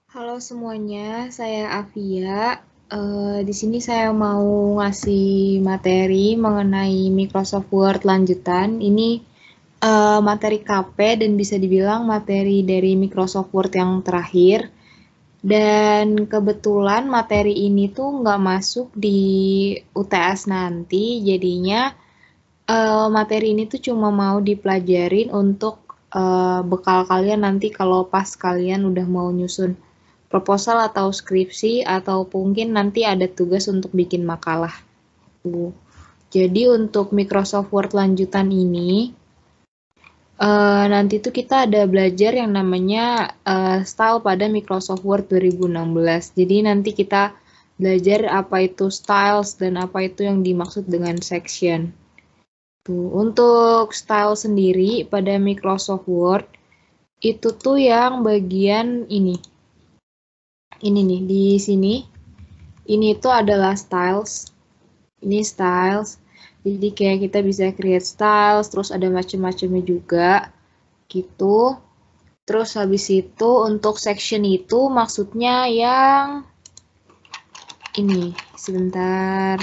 Halo semuanya, saya Avia. Di sini saya mau ngasih materi mengenai Microsoft Word lanjutan. Ini materi KP dan bisa dibilang materi dari Microsoft Word yang terakhir. Dan kebetulan materi ini tuh nggak masuk di UTS nanti, jadinya materi ini tuh cuma mau dipelajarin untuk bekal kalian nanti kalau pas kalian udah mau nyusun proposal atau skripsi atau mungkin nanti ada tugas untuk bikin makalah. Jadi untuk Microsoft Word lanjutan ini nanti tuh kita ada belajar yang namanya style pada Microsoft Word 2016. Jadi nanti kita belajar apa itu styles dan apa itu yang dimaksud dengan section. Tuh, untuk style sendiri pada Microsoft Word itu tuh yang bagian ini. Ini nih di sini. Ini tuh adalah styles. Ini styles. Jadi kayak kita bisa create styles, terus ada macam-macamnya juga gitu. Terus habis itu untuk section itu maksudnya yang ini. Sebentar.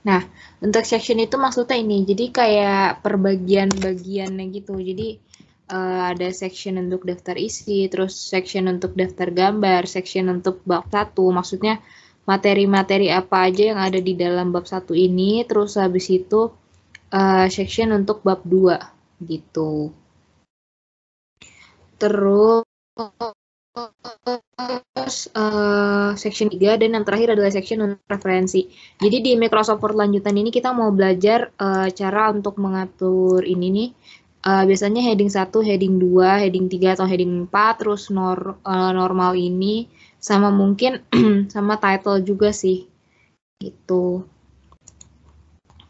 Nah, untuk section itu maksudnya ini. Jadi kayak perbagian-bagiannya gitu. Jadi ada section untuk daftar isi, terus section untuk daftar gambar, section untuk bab 1. Maksudnya materi-materi apa aja yang ada di dalam bab 1 ini, terus habis itu section untuk bab 2 gitu. Terus section 3 dan yang terakhir adalah section untuk referensi. Jadi di Microsoft Word lanjutan ini kita mau belajar cara untuk mengatur ini nih. Biasanya heading 1, heading 2, heading 3 atau heading 4, terus normal ini sama mungkin sama title juga sih. Gitu.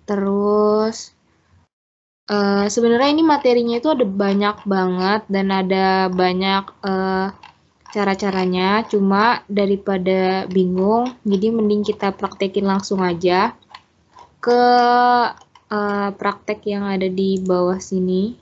Terus sebenarnya ini materinya itu ada banyak banget dan ada banyak cara-caranya, cuma daripada bingung, jadi mending kita praktekin langsung aja ke praktek yang ada di bawah sini.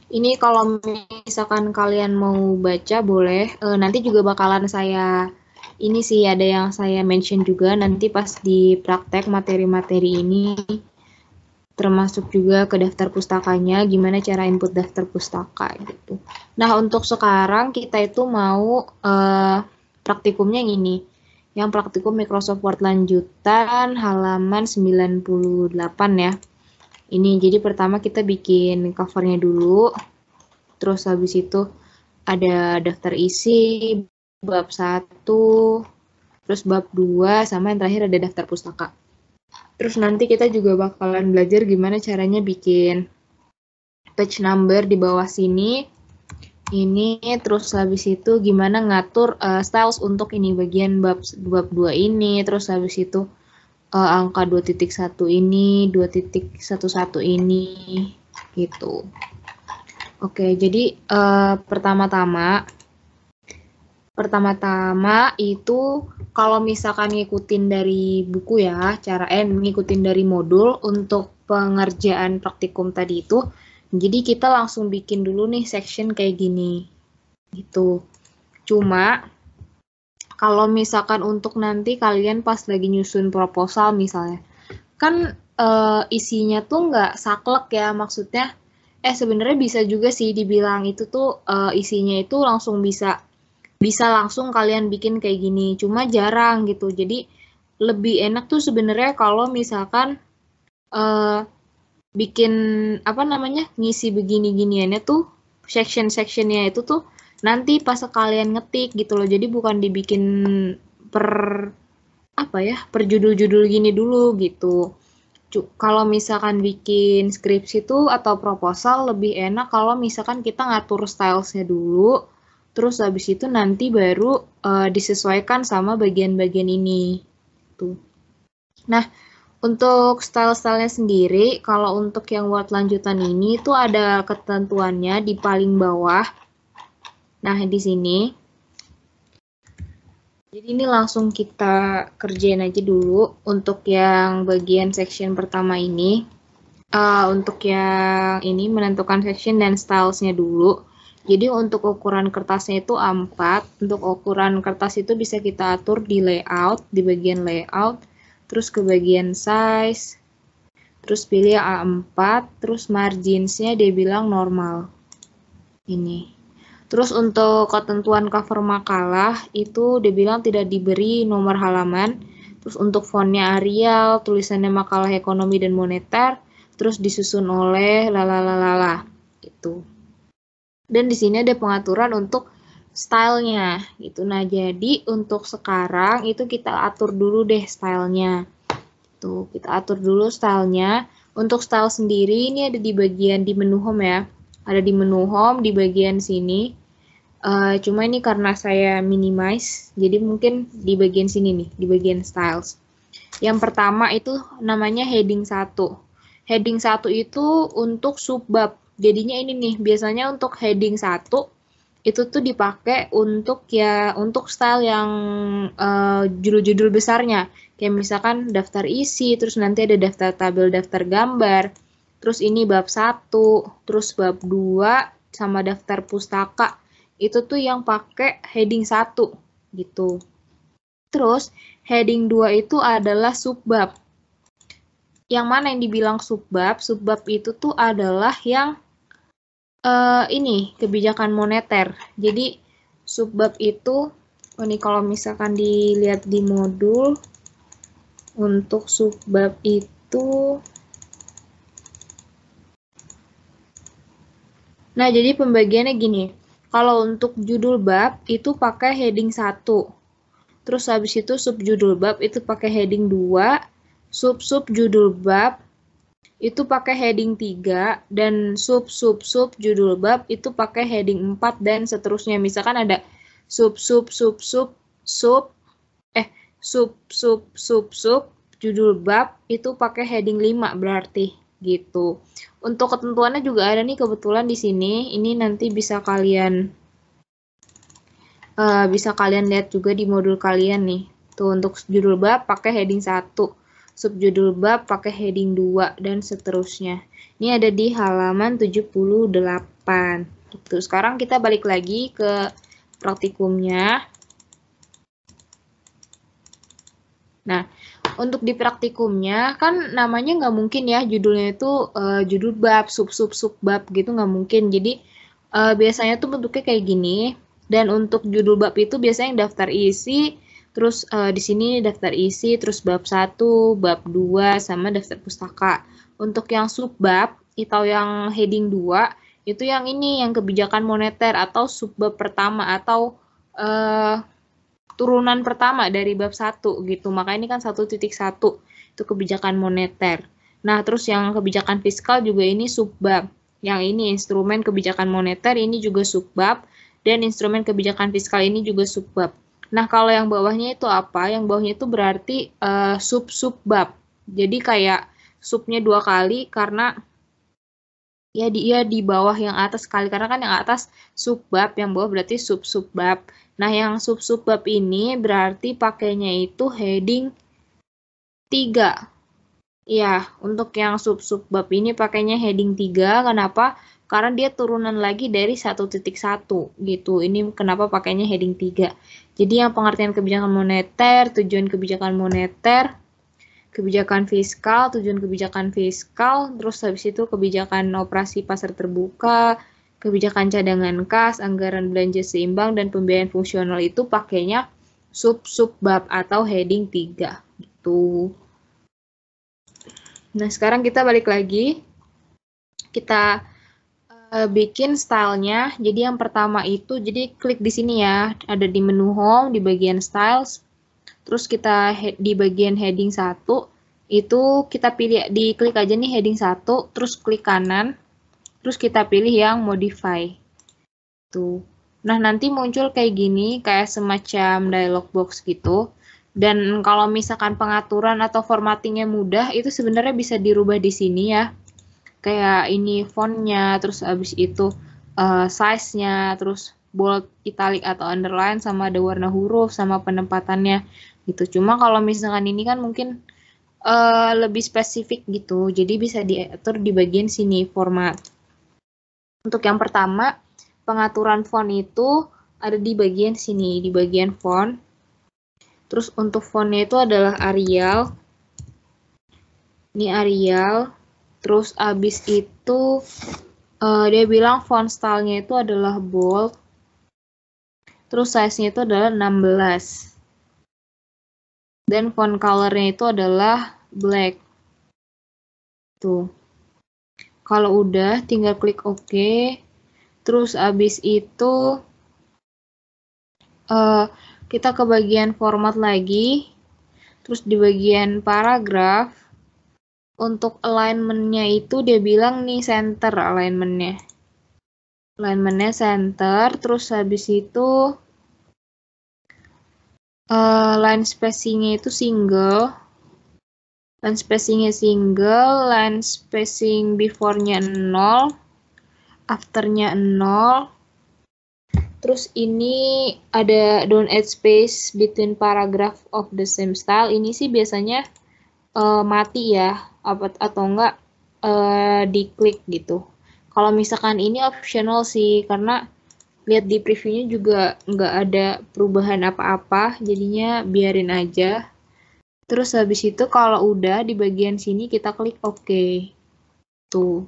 Ini kalau misalkan kalian mau baca boleh, nanti juga bakalan saya, ini sih ada yang saya mention juga nanti pas di praktek materi-materi ini, termasuk juga ke daftar pustakanya, gimana cara input daftar pustaka gitu. Nah, untuk sekarang kita itu mau praktikumnya yang ini. Yang praktikum Microsoft Word lanjutan halaman 98 ya. Ini jadi pertama kita bikin covernya dulu. Terus habis itu ada daftar isi, bab 1, terus bab 2, sama yang terakhir ada daftar pustaka. Terus nanti kita juga bakalan belajar gimana caranya bikin page number di bawah sini. Ini terus habis itu gimana ngatur styles untuk ini bagian bab 2 ini, terus habis itu angka 2.1 ini, 2.11 ini gitu. Oke, jadi pertama-tama itu kalau misalkan ngikutin dari buku ya, ngikutin dari modul untuk pengerjaan praktikum tadi itu, jadi kita langsung bikin dulu nih section kayak gini, gitu. Cuma kalau misalkan untuk nanti kalian pas lagi nyusun proposal misalnya, kan isinya tuh nggak saklek ya, maksudnya sebenarnya bisa juga sih dibilang itu tuh isinya itu langsung bisa langsung kalian bikin kayak gini, cuma jarang gitu. Jadi lebih enak tuh sebenarnya kalau misalkan bikin apa namanya ngisi begini-giniannya tuh section-sectionnya itu tuh nanti pas kalian ngetik gitu loh. Jadi bukan dibikin per apa ya per judul-judul gini dulu gitu. Kalau misalkan bikin skripsi itu atau proposal lebih enak kalau misalkan kita ngatur stylesnya dulu, terus habis itu nanti baru disesuaikan sama bagian-bagian ini. Tuh. Nah, untuk style-stylenya sendiri, kalau untuk yang Word lanjutan ini tuh ada ketentuannya di paling bawah. Nah, di sini. Jadi ini langsung kita kerjain aja dulu untuk yang bagian section pertama ini. Untuk yang ini menentukan section dan stylesnya dulu. Jadi untuk ukuran kertasnya itu A4. Untuk ukuran kertas itu bisa kita atur di layout, di bagian layout. Terus ke bagian size. Terus pilih A4. Terus marginsnya dia bilang normal. Ini. Terus untuk ketentuan cover makalah itu dia bilang tidak diberi nomor halaman. Terus untuk fontnya Arial, tulisannya makalah ekonomi dan moneter, terus disusun oleh lalalala gitu. Dan di sini ada pengaturan untuk stylenya gitu. Nah, jadi untuk sekarang itu kita atur dulu deh stylenya. Tuh, kita atur dulu stylenya. Untuk style sendiri ini ada di bagian di menu home ya. Ada di menu home di bagian sini. Cuma ini karena saya minimize, jadi mungkin di bagian sini nih, di bagian styles. Yang pertama itu namanya heading 1. Heading 1 itu untuk subbab. Jadinya ini nih, biasanya untuk heading 1 itu tuh dipakai untuk untuk style yang judul-judul besarnya. Kayak misalkan daftar isi, terus nanti ada daftar tabel, daftar gambar. Terus ini bab 1, terus bab 2 sama daftar pustaka. Itu tuh yang pakai heading 1 gitu. Terus heading 2 itu adalah subbab. Yang mana yang dibilang subbab? Subbab itu tuh adalah yang ini kebijakan moneter. Jadi subbab itu ini kalau misalkan dilihat di modul untuk subbab itu. Nah, jadi pembagiannya gini. Kalau untuk judul bab itu pakai heading 1. Terus habis itu subjudul bab itu pakai heading 2. Sub-sub judul bab itu pakai heading 3. Dan sub-sub-sub judul bab itu pakai heading 4 dan seterusnya. Misalkan ada sub-sub-sub-sub sub-sub-sub-sub judul bab itu pakai heading 5 berarti gitu. Untuk ketentuannya juga ada nih kebetulan di sini. Ini nanti bisa kalian lihat juga di modul kalian nih. Tuh untuk judul bab pakai heading 1, subjudul bab pakai heading 2 dan seterusnya. Ini ada di halaman 78. Gitu. Sekarang kita balik lagi ke praktikumnya. Nah, untuk di praktikumnya kan namanya nggak mungkin ya judulnya itu judul bab, sub-bab gitu nggak mungkin. Jadi biasanya tuh bentuknya kayak gini. Dan untuk judul bab itu biasanya yang daftar isi, terus di sini daftar isi, terus bab 1, bab 2, sama daftar pustaka. Untuk yang subbab atau yang heading 2 itu yang ini yang kebijakan moneter atau subbab pertama atau turunan pertama dari bab 1 gitu. Maka ini kan 1.1 itu kebijakan moneter. Nah, terus yang kebijakan fiskal juga ini subbab. Yang ini instrumen kebijakan moneter ini juga subbab dan instrumen kebijakan fiskal ini juga subbab. Nah, kalau yang bawahnya itu apa? Yang bawahnya itu berarti sub-subbab. Jadi kayak subnya 2 kali karena ya dia di bawah yang atas sekali karena kan yang atas subbab, yang bawah berarti sub-subbab. Nah, yang sub-subbab ini berarti pakainya itu heading 3. Ya, untuk yang sub-subbab ini pakainya heading 3. Kenapa? Karena dia turunan lagi dari 1.1 gitu. Ini kenapa pakainya heading 3. Jadi yang pengertian kebijakan moneter, tujuan kebijakan moneter, kebijakan fiskal, tujuan kebijakan fiskal, terus habis itu kebijakan operasi pasar terbuka, kebijakan cadangan kas, anggaran belanja seimbang, dan pembiayaan fungsional itu pakainya sub-subbab atau heading 3 gitu. Nah, sekarang kita balik lagi. Kita bikin stylenya. Jadi yang pertama itu, jadi klik di sini ya, ada di menu home, di bagian styles. Terus kita di bagian heading 1, itu kita pilih, diklik aja nih heading 1, terus klik kanan, terus kita pilih yang modify. Tuh. Nah, nanti muncul kayak gini, kayak semacam dialog box gitu. Dan kalau misalkan pengaturan atau formattingnya mudah, itu sebenarnya bisa dirubah di sini ya. Kayak ini fontnya, terus abis itu size-nya, terus bold, italic atau underline, sama ada warna huruf, sama penempatannya gitu. Cuma kalau misalkan ini kan mungkin lebih spesifik gitu, jadi bisa diatur di bagian sini format. Untuk yang pertama, pengaturan font itu ada di bagian sini, di bagian font. Terus untuk fontnya itu adalah Arial. Ini Arial. Terus abis itu dia bilang font stylenya itu adalah bold. Terus size-nya itu adalah 16. Dan font color-nya itu adalah black. Tuh. Kalau udah tinggal klik OK. Terus abis itu kita ke bagian format lagi. Terus di bagian paragraf, untuk alignment-nya itu dia bilang nih center alignment-nya. Alignment-nya center, terus habis itu line spacing-nya itu single. Line spacing-nya single, line spacing before-nya 0, after-nya 0. Terus ini ada don't add space between paragraph of the same style. Ini sih biasanya mati ya, atau enggak diklik gitu. Kalau misalkan ini optional sih, karena lihat di previewnya juga nggak ada perubahan apa-apa, jadinya biarin aja. Terus habis itu kalau udah di bagian sini kita klik OK. Tuh.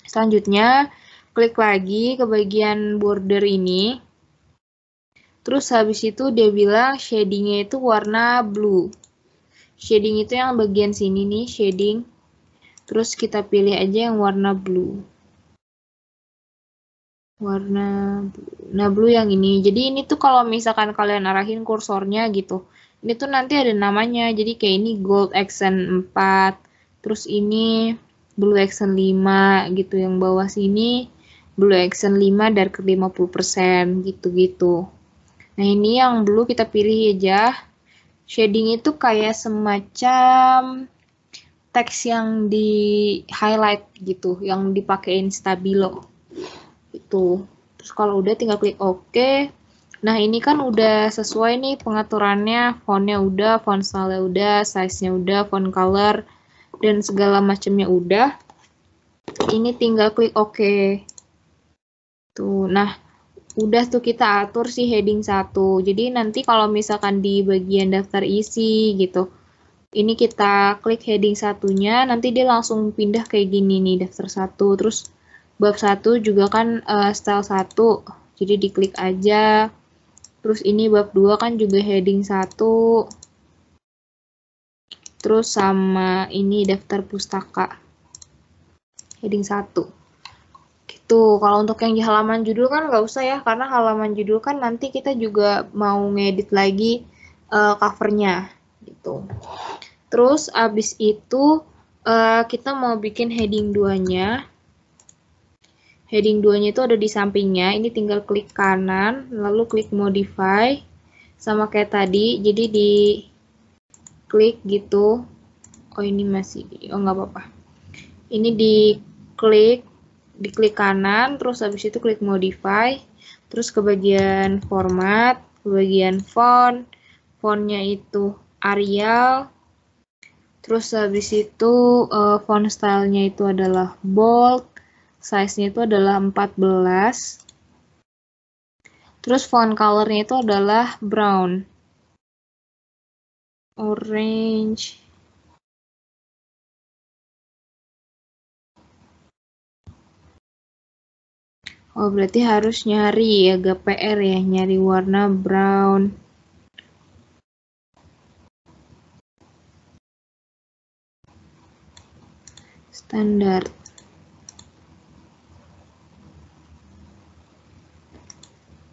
Selanjutnya klik lagi ke bagian border ini. Terus habis itu dia bilang shading-nya itu warna blue. Shading itu yang bagian sini nih, shading. Terus kita pilih aja yang warna blue. Nah, blue yang ini. Jadi ini tuh kalau misalkan kalian arahin kursornya gitu. Ini tuh nanti ada namanya. Jadi kayak ini gold accent 4. Terus ini blue accent 5 gitu. Yang bawah sini blue accent 5 dark 50% gitu-gitu. Nah, ini yang blue kita pilih aja. Shading itu kayak semacam teks yang di highlight gitu, yang dipakein stabilo. Itu. Terus kalau udah tinggal klik OK. Nah, ini kan udah sesuai nih pengaturannya, fontnya udah, font style-nya udah, size-nya udah, font color, dan segala macamnya udah. Ini tinggal klik OK. Tuh, nah, udah tuh kita atur si heading 1. Jadi nanti kalau misalkan di bagian daftar isi gitu, ini kita klik heading satunya, nanti dia langsung pindah kayak gini nih, daftar 1. Terus bab 1 juga kan style 1, jadi diklik aja. Terus ini bab 2 kan juga heading 1. Terus sama ini daftar pustaka, heading 1. Gitu. Kalau untuk yang di halaman judul kan nggak usah ya, karena halaman judul kan nanti kita juga mau ngedit lagi covernya. Gitu. Terus abis itu kita mau bikin heading 2-nya. Heading 2-nya itu ada di sampingnya. Ini tinggal klik kanan, lalu klik modify. Sama kayak tadi, jadi di klik gitu. Oh, ini masih, oh nggak apa-apa. Ini diklik kanan, terus habis itu klik modify. Terus ke bagian format, ke bagian font. Fontnya itu Arial. Terus habis itu font style-nya itu adalah bold. Size-nya itu adalah 14. Terus font color-nya itu adalah brown. Orange. Oh, berarti harus nyari, agak PR ya, nyari warna brown. Standar.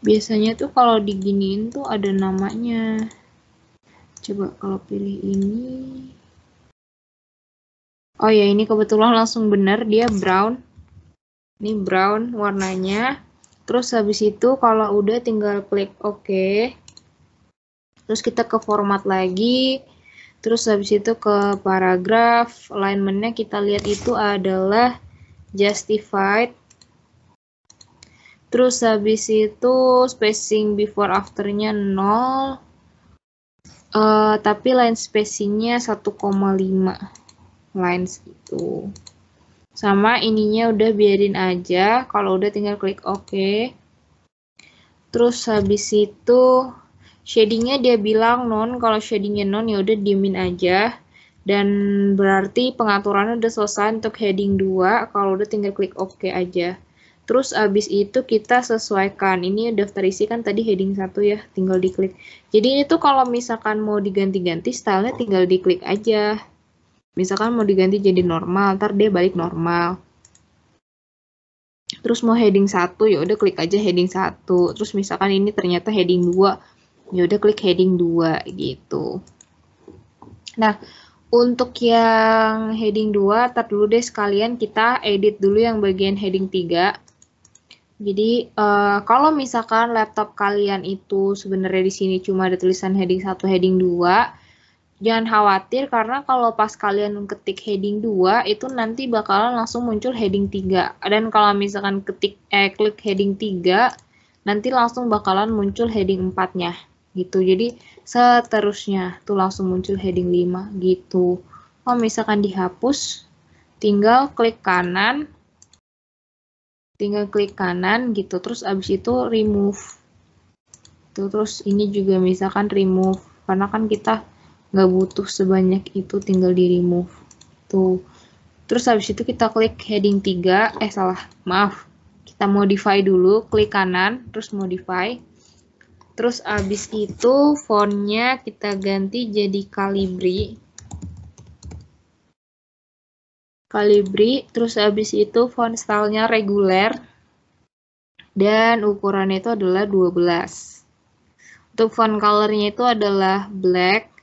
Biasanya tuh kalau diginiin tuh ada namanya. Coba kalau pilih ini. Oh ya, ini kebetulan langsung bener, dia brown. Ini brown warnanya. Terus habis itu kalau udah tinggal klik OK. Terus kita ke format lagi. Terus habis itu ke paragraf. Alignment-nya kita lihat itu adalah justified. Terus habis itu spacing before afternya 0. Tapi line spacingnya 1,5 lines gitu. Sama ininya udah biarin aja. Kalau udah tinggal klik OK. Terus habis itu shadingnya dia bilang non. Kalau shadingnya non ya udah diemin aja. Dan berarti pengaturannya udah selesai untuk heading 2. Kalau udah tinggal klik OK aja. Terus abis itu kita sesuaikan. Ini daftar isi kan tadi heading 1 ya, tinggal diklik. Jadi ini tuh kalau misalkan mau diganti-ganti stylenya tinggal diklik aja. Misalkan mau diganti jadi normal, ntar dia balik normal. Terus mau heading 1, ya udah klik aja heading 1. Terus misalkan ini ternyata heading 2, ya udah klik heading 2 gitu. Nah, untuk yang heading 2, tar dulu deh sekalian kita edit dulu yang bagian heading 3. Jadi, kalau misalkan laptop kalian itu sebenarnya di sini cuma ada tulisan heading 1, heading 2, jangan khawatir karena kalau pas kalian ketik heading 2 itu nanti bakalan langsung muncul heading 3. Dan kalau misalkan klik heading 3 nanti langsung bakalan muncul heading 4-nya gitu. Jadi seterusnya tuh langsung muncul heading 5 gitu. Kalau misalkan dihapus tinggal klik kanan. Tinggal klik kanan gitu. Terus abis itu remove. Tuh, terus ini juga misalkan remove karena kan kita nggak butuh sebanyak itu, tinggal di remove tuh. Terus habis itu kita klik heading 3, kita modify dulu, klik kanan terus modify. Terus habis itu fontnya kita ganti jadi Calibri. Terus habis itu font stylenya reguler dan ukurannya itu adalah 12. Untuk font colornya itu adalah black.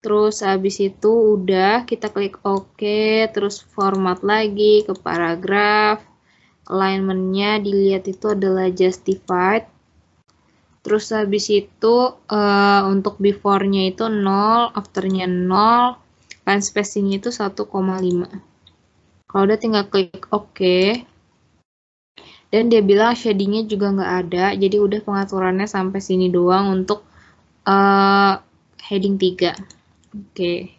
Terus habis itu udah kita klik OK, terus format lagi ke paragraf. Alignment-nya dilihat itu adalah justified. Terus habis itu untuk before-nya itu 0, after-nya 0, line spacing-nya itu 1,5. Kalau udah tinggal klik OK. Dan dia bilang shading-nya juga nggak ada, jadi udah pengaturannya sampai sini doang untuk heading 3. Oke,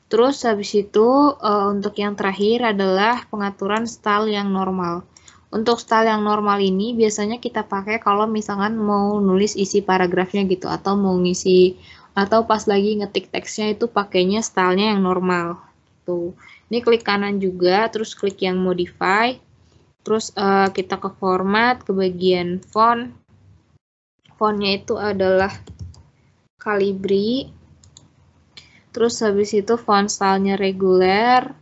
terus habis itu untuk yang terakhir adalah pengaturan style yang normal. Untuk style yang normal ini biasanya kita pakai kalau misalkan mau nulis isi paragrafnya gitu, atau mau ngisi, atau pas lagi ngetik teksnya itu pakainya stylenya yang normal. Tuh, ini klik kanan juga, terus klik yang modify, terus kita ke format, ke bagian font. Fontnya itu adalah Calibri. Terus habis itu font stylenya reguler,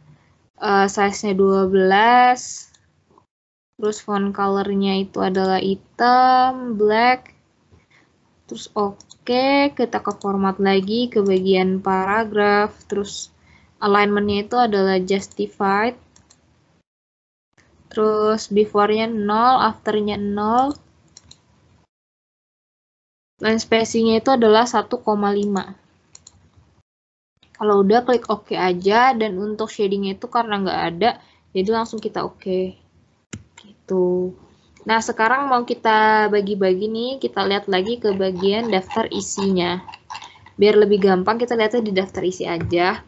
size-nya 12, terus font color-nya itu adalah hitam, black, terus oke, kita ke format lagi, ke bagian paragraf, terus alignment-nya itu adalah justified, terus before-nya 0, after-nya 0, line spacing-nya itu adalah 1,5. Kalau udah klik OK aja, dan untuk shading itu karena nggak ada, jadi langsung kita OK. Gitu. Nah, sekarang mau kita bagi-bagi nih, kita lihat lagi ke bagian daftar isinya. Biar lebih gampang, kita lihatnya di daftar isi aja.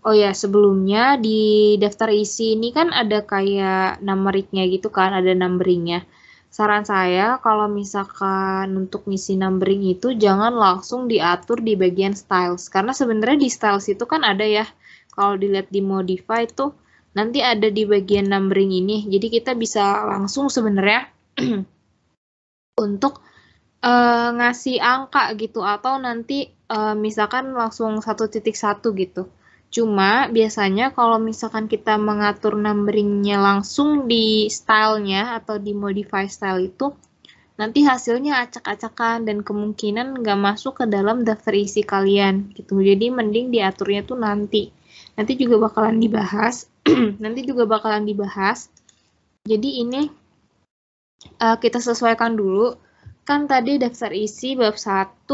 Oh ya, sebelumnya di daftar isi ini kan ada kayak numericnya gitu kan, ada numberingnya. Saran saya kalau misalkan untuk ngisi numbering itu jangan langsung diatur di bagian styles. Karena sebenarnya di styles itu kan ada ya, kalau dilihat di modify itu nanti ada di bagian numbering ini. Jadi kita bisa langsung sebenarnya untuk ngasih angka gitu, atau nanti misalkan langsung 1.1 gitu. Cuma biasanya kalau misalkan kita mengatur numberingnya langsung di stylenya atau di modify style itu, nanti hasilnya acak-acakan dan kemungkinan nggak masuk ke dalam daftar isi kalian gitu. Jadi mending diaturnya tuh nanti. Nanti juga bakalan dibahas. Jadi ini kita sesuaikan dulu. Kan tadi daftar isi bab 1,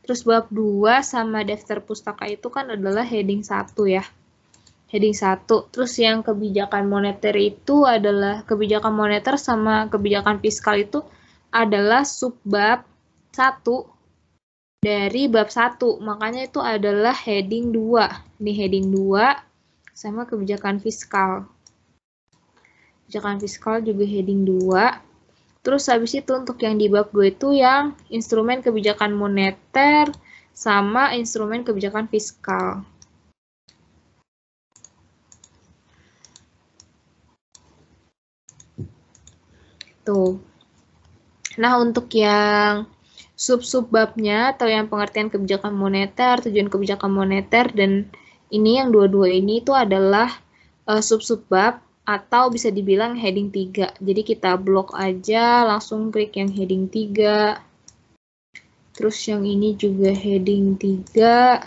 terus bab 2 sama daftar pustaka itu kan adalah heading 1 ya. heading 1. Terus yang kebijakan moneter itu adalah kebijakan moneter sama kebijakan fiskal itu adalah subbab 1 dari bab 1. Makanya itu adalah heading 2. Ini heading 2 sama kebijakan fiskal. Kebijakan fiskal juga heading 2. Terus habis itu untuk yang di bab 2 itu yang instrumen kebijakan moneter sama instrumen kebijakan fiskal. Tuh. Nah, untuk yang sub-subbabnya atau yang pengertian kebijakan moneter, tujuan kebijakan moneter, dan ini yang dua-dua ini itu adalah sub-subbab atau bisa dibilang heading 3. Jadi kita blok aja, langsung klik yang heading 3. Terus yang ini juga heading 3.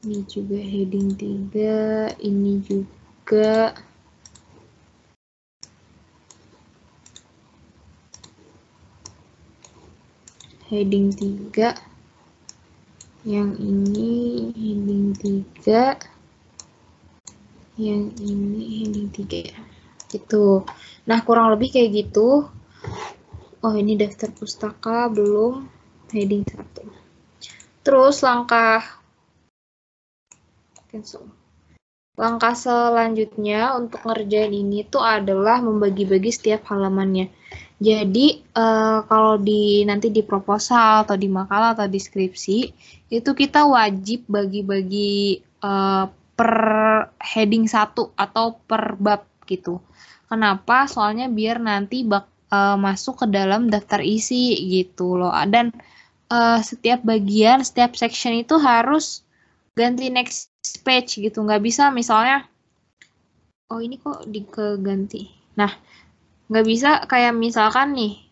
Ini juga heading 3. Ini juga. Heading 3. Yang ini heading 3. Yang ini heading 3. Gitu. Nah, kurang lebih kayak gitu. Oh, ini daftar pustaka belum heading 1. Terus langkah selanjutnya untuk ngerjain ini tuh adalah membagi-bagi setiap halamannya. Jadi kalau nanti di proposal atau di makalah atau di skripsi itu kita wajib bagi-bagi per heading 1 atau per bab gitu. Kenapa? Soalnya biar nanti masuk ke dalam daftar isi gitu loh. Dan setiap bagian, setiap section itu harus ganti next page gitu. Nggak bisa misalnya, oh ini kok keganti. Nah, nggak bisa kayak misalkan nih,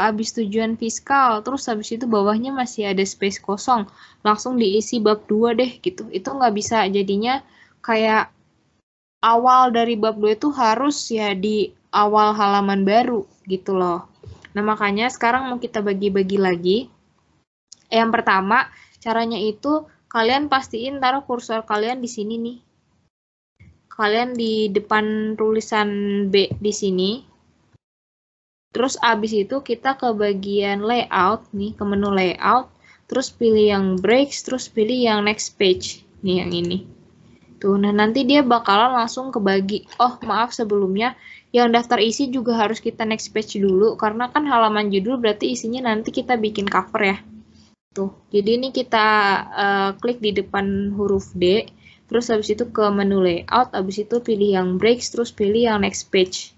habis tujuan fiskal, terus habis itu bawahnya masih ada space kosong, langsung diisi bab 2 deh gitu. Itu nggak bisa, jadinya kayak awal dari bab 2 itu harus ya di awal halaman baru gitu loh. Nah, makanya sekarang mau kita bagi-bagi lagi. Yang pertama, caranya itu kalian pastiin taruh kursor kalian di sini nih. Kalian di depan tulisan B di sini. Terus abis itu kita ke bagian layout nih, ke menu layout, terus pilih yang breaks, terus pilih yang next page nih, yang ini tuh. Nah, nanti dia bakalan langsung kebagi. Oh, maaf sebelumnya, yang daftar isi juga harus kita next page dulu, karena kan halaman judul berarti isinya nanti kita bikin cover ya tuh. Jadi ini kita klik di depan huruf D, terus habis itu ke menu layout, habis itu pilih yang breaks, terus pilih yang next page.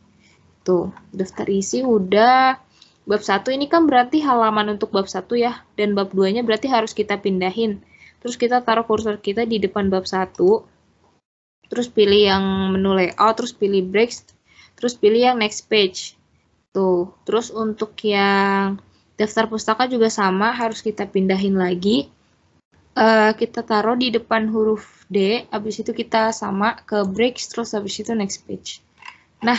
Tuh, daftar isi udah. Bab 1 ini kan berarti halaman untuk bab 1 ya, dan bab 2-nya berarti harus kita pindahin. Terus kita taruh kursor kita di depan bab 1, terus pilih yang menu layout, terus pilih breaks, terus pilih yang next page. Tuh, terus untuk yang daftar pustaka juga sama, harus kita pindahin lagi. Kita taruh di depan huruf D, habis itu kita sama ke breaks, terus habis itu next page. Nah,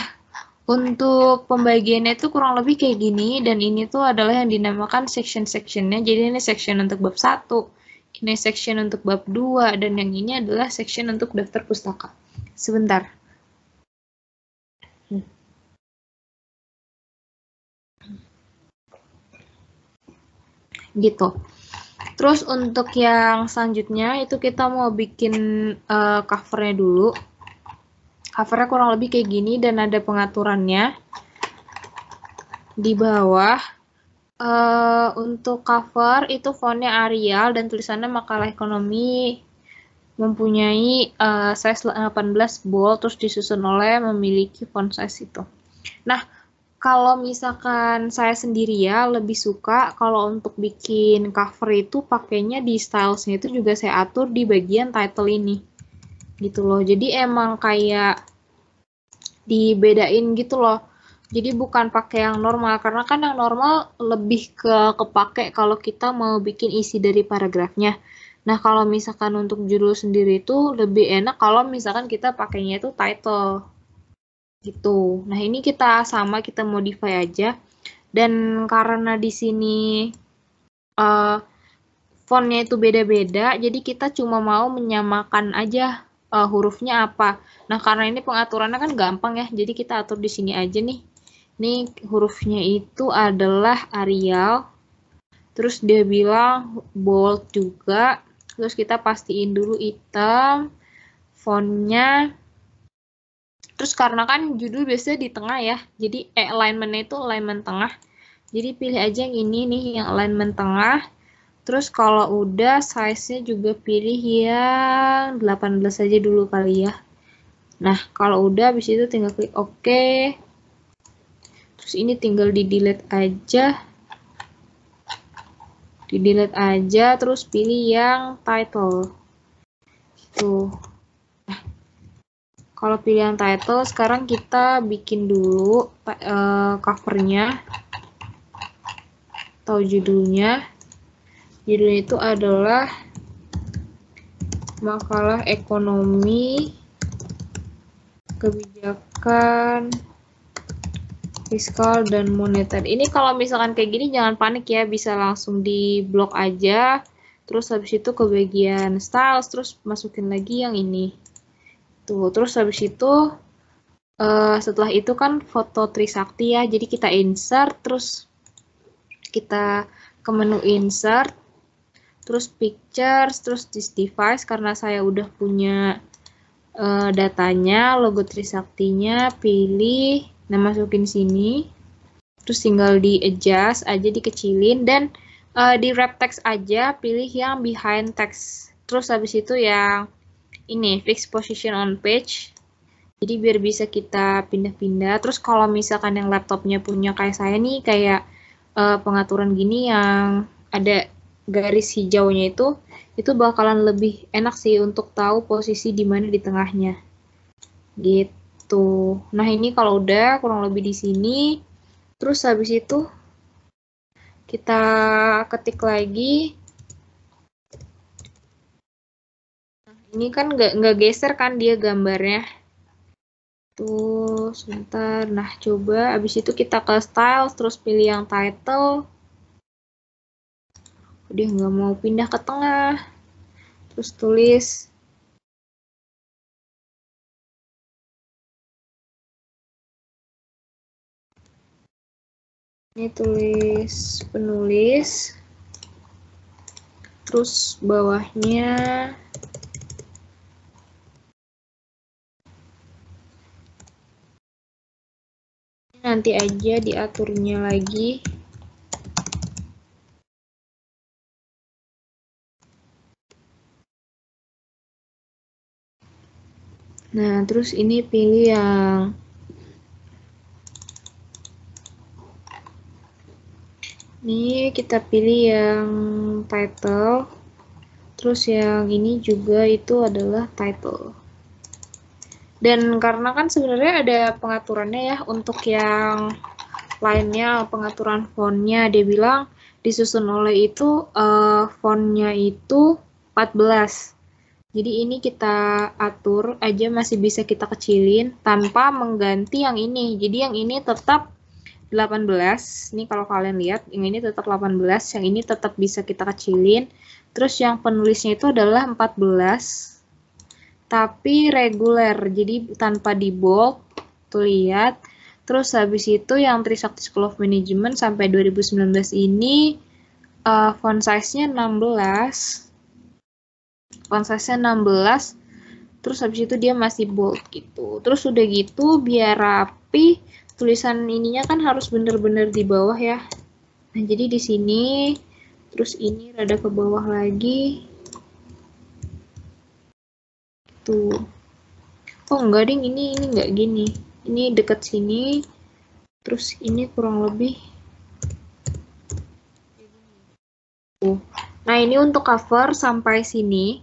untuk pembagiannya itu kurang lebih kayak gini, dan ini tuh adalah yang dinamakan section-sectionnya. Jadi ini section untuk bab 1, ini section untuk bab 2, dan yang ini adalah section untuk daftar pustaka. Sebentar. Gitu. Terus untuk yang selanjutnya itu kita mau bikin covernya dulu. Covernya kurang lebih kayak gini dan ada pengaturannya di bawah. Untuk cover itu fontnya Arial dan tulisannya makalah ekonomi, mempunyai size 18 bold, terus disusun oleh memiliki font size itu. Nah, kalau misalkan saya sendiri ya lebih suka kalau untuk bikin cover itu pakainya di stylesnya itu juga saya atur di bagian title ini gitu loh. Jadi emang kayak dibedain gitu loh. Jadi bukan pakai yang normal, karena kan yang normal lebih kepake kalau kita mau bikin isi dari paragrafnya. Nah, kalau misalkan untuk judul sendiri itu lebih enak kalau misalkan kita pakainya itu title gitu. Nah, ini kita modify aja. Dan karena di sini fontnya itu beda-beda, jadi kita cuma mau menyamakan aja hurufnya apa. Nah, karena ini pengaturannya kan gampang ya, jadi kita atur di sini aja nih. Nih hurufnya itu adalah Arial. Terus dia bilang bold juga. Terus kita pastiin dulu hitam, fontnya. Terus karena kan judul biasanya di tengah ya, jadi alignment-nya itu alignment tengah. Jadi pilih aja yang ini nih, yang alignment tengah. Terus kalau udah size-nya juga pilih yang 18 aja dulu kali ya. Nah, kalau udah habis itu tinggal klik OK. Terus ini tinggal di-delete aja. Di-delete aja, terus pilih yang title. Tuh. Nah, kalau pilih yang title, sekarang kita bikin dulu covernya atau judulnya. Judulnya itu adalah makalah ekonomi, kebijakan, fiskal, dan moneter. Ini kalau misalkan kayak gini jangan panik ya, bisa langsung di blok aja. Terus habis itu ke bagian styles, terus masukin lagi yang ini. Tuh, terus habis itu setelah itu kan foto Trisakti ya, jadi kita insert, terus kita ke menu insert, terus pictures, terus this device, karena saya udah punya datanya, logo Trisaktinya, pilih, nah masukin sini, terus tinggal di adjust aja, dikecilin, dan di wrap text aja, pilih yang behind text, terus habis itu yang ini, fix position on page, jadi biar bisa kita pindah-pindah. Terus kalau misalkan yang laptopnya punya kayak saya nih, kayak pengaturan gini yang ada garis hijaunya itu bakalan lebih enak sih untuk tahu posisi di mana di tengahnya. Gitu. Nah, ini kalau udah kurang lebih di sini, terus habis itu kita ketik lagi. Nah, ini kan nggak geser kan dia gambarnya. Tuh, sebentar. Nah, coba abis itu kita ke style, terus pilih yang title. Dia nggak mau pindah ke tengah. Terus tulis. Ini tulis penulis. Terus bawahnya nanti aja diaturnya lagi. Nah, terus ini pilih yang ini, kita pilih yang title. Terus yang ini juga itu adalah title. Dan karena kan sebenarnya ada pengaturannya ya untuk yang lainnya, pengaturan fontnya, dia bilang disusun oleh itu fontnya itu 14. Jadi ini kita atur aja, masih bisa kita kecilin tanpa mengganti yang ini. Jadi yang ini tetap 18. Ini kalau kalian lihat, yang ini tetap 18, yang ini tetap bisa kita kecilin. Terus yang penulisnya itu adalah 14. Tapi reguler, jadi tanpa di bold, tuh lihat. Terus habis itu yang Trisakti School of Management sampai 2019 ini font size-nya 16. Font size-nya 16. Terus habis itu dia masih bold gitu. Terus udah gitu biar rapi, tulisan ininya kan harus bener-bener di bawah ya. Nah, jadi di sini, terus ini rada ke bawah lagi. Tuh. Oh enggak ding, ini enggak gini. Ini deket sini. Terus ini kurang lebih. Nah, ini untuk cover sampai sini.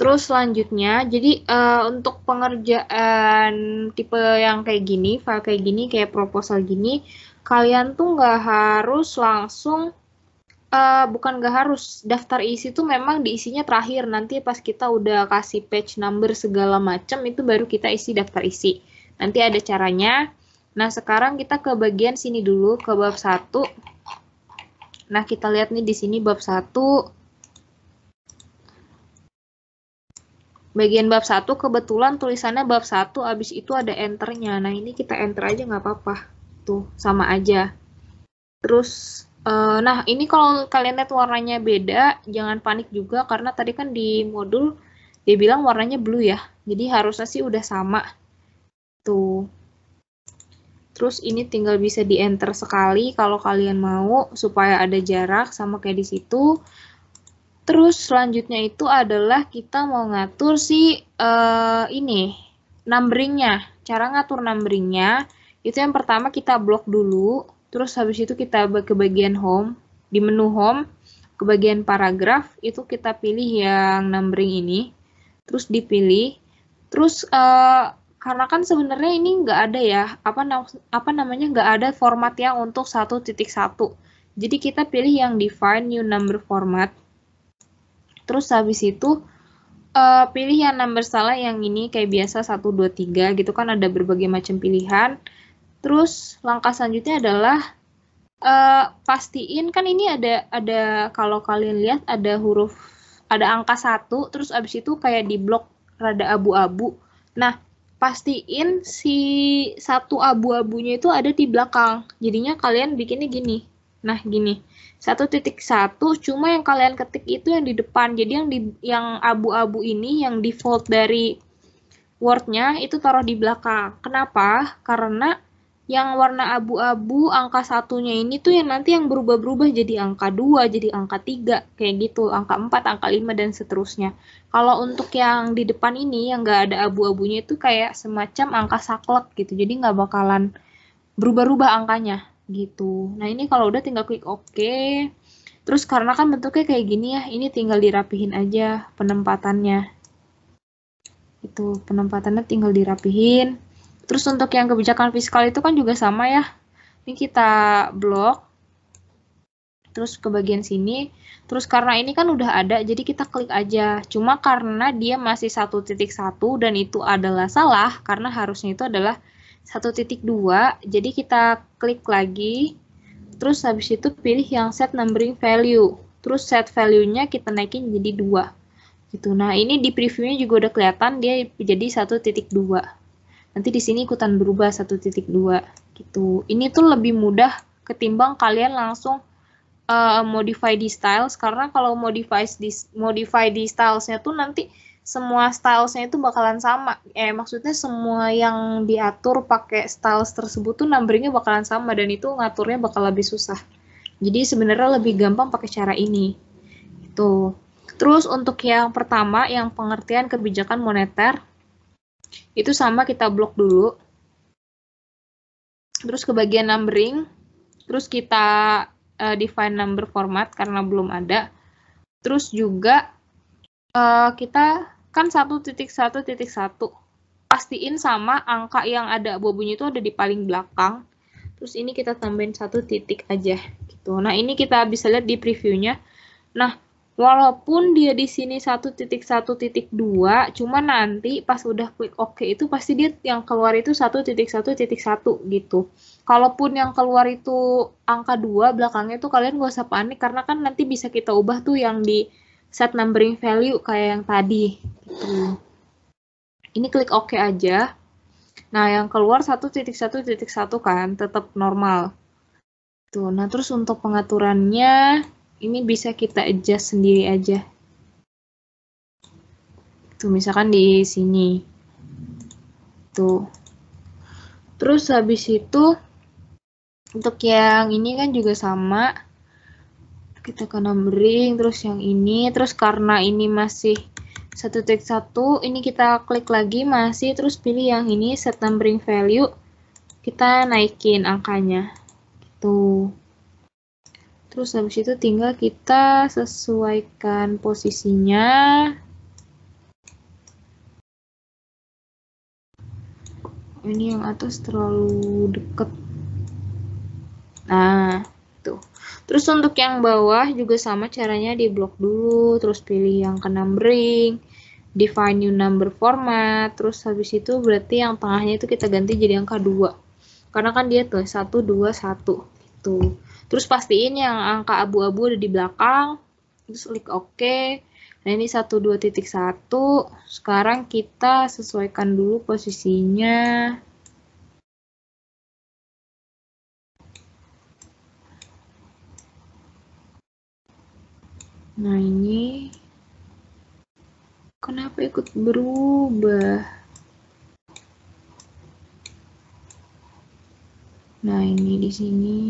Terus selanjutnya, jadi untuk pengerjaan tipe yang kayak gini, file kayak gini, kayak proposal gini, kalian tuh nggak harus langsung, bukan nggak harus, daftar isi tuh memang diisinya terakhir, nanti pas kita udah kasih page number segala macam, itu baru kita isi daftar isi. Nanti ada caranya. Nah, sekarang kita ke bagian sini dulu, ke bab 1. Nah, kita lihat nih di sini bab 1. Bagian bab 1 kebetulan tulisannya bab 1, abis itu ada enternya. Nah, ini kita enter aja nggak apa-apa. Tuh, sama aja. Terus, nah ini kalau kalian lihat warnanya beda, jangan panik juga karena tadi kan di modul dia bilang warnanya blue ya. Jadi harusnya sih udah sama. Tuh. Terus ini tinggal bisa di enter sekali kalau kalian mau supaya ada jarak sama kayak di situ. Terus selanjutnya itu adalah kita mau ngatur si ini numberingnya. Cara ngatur numberingnya itu yang pertama kita blok dulu. Terus habis itu kita ke bagian home. Di menu home ke bagian paragraf itu kita pilih yang numbering ini. Terus dipilih. Terus karena kan sebenarnya ini nggak ada ya, apa namanya, nggak ada format yang untuk 1.1. Jadi kita pilih yang define new number format. Terus habis itu pilih yang number salah yang ini kayak biasa 1, 2, 3 gitu kan, ada berbagai macam pilihan. Terus langkah selanjutnya adalah pastiin kan ini ada kalau kalian lihat ada angka 1, terus abis itu kayak di blok rada abu-abu. Nah, pastiin si satu abu-abunya itu ada di belakang. Jadinya kalian bikinnya gini. Nah, gini. 1.1 cuma yang kalian ketik itu yang di depan. Jadi yang abu-abu ini yang default dari Word-nya itu taruh di belakang. Kenapa? Karena yang warna abu-abu angka satunya ini tuh yang nanti yang berubah-berubah jadi angka 2, jadi angka 3, kayak gitu, angka 4, angka 5, dan seterusnya. Kalau untuk yang di depan ini yang nggak ada abu-abunya itu kayak semacam angka saklek gitu, jadi nggak bakalan berubah-ubah angkanya gitu. Nah ini kalau udah tinggal klik OK. Terus karena kan bentuknya kayak gini ya, ini tinggal dirapihin aja penempatannya. Itu penempatannya tinggal dirapihin. Terus untuk yang kebijakan fiskal itu kan juga sama ya. Ini kita blok. Terus ke bagian sini. Terus karena ini kan udah ada, jadi kita klik aja. Cuma karena dia masih 1.1 dan itu adalah salah, karena harusnya itu adalah 1.2, jadi kita klik lagi. Terus habis itu pilih yang set numbering value. Terus set value-nya kita naikin jadi 2. Gitu. Nah, ini di previewnya juga udah kelihatan dia jadi 1.2. Nanti di sini ikutan berubah 1.2 gitu. Ini tuh lebih mudah ketimbang kalian langsung modify di styles, karena kalau modify di stylesnya tuh nanti semua stylesnya itu bakalan sama. Maksudnya semua yang diatur pakai styles tersebut tuh numberingnya bakalan sama dan itu ngaturnya bakal lebih susah. Jadi sebenarnya lebih gampang pakai cara ini. Itu. Terus untuk yang pertama, yang pengertian kebijakan moneter, itu sama kita blok dulu. Terus ke bagian numbering, terus kita define number format karena belum ada. Terus juga kita kan 1.1.1. Pastiin sama angka yang ada abu-abunya itu ada di paling belakang. Terus ini kita tambahin 1 titik aja gitu. Nah, ini kita bisa lihat di previewnya. Nah, walaupun dia di sini 1.1.2, cuma nanti pas udah klik OK itu pasti dia yang keluar itu 1.1.1 gitu. Kalaupun yang keluar itu angka 2 belakangnya tuh kalian gak usah panik karena kan nanti bisa kita ubah tuh yang di set numbering value kayak yang tadi gitu. Ini klik OK aja. Nah, yang keluar 1.1.1 kan tetap normal. Tuh, nah terus untuk pengaturannya ini bisa kita adjust sendiri aja. Tuh, misalkan di sini. Tuh. Terus habis itu untuk yang ini kan juga sama. Kita ke numbering, terus yang ini, terus karena ini masih 1.1, ini kita klik lagi masih, terus pilih yang ini set numbering value, kita naikin angkanya gitu. Terus habis itu tinggal kita sesuaikan posisinya. Ini yang atas terlalu deket. Nah, tuh. Terus untuk yang bawah juga sama caranya, di blok dulu, terus pilih yang ke numbering, define new number format, terus habis itu berarti yang tengahnya itu kita ganti jadi angka 2. Karena kan dia tuh 1, 2, 1 gitu. Terus pastiin yang angka abu-abu ada di belakang, terus klik OK. Nah, ini 12.1. Sekarang kita sesuaikan dulu posisinya. Nah, ini kenapa ikut berubah? Nah, ini di sini.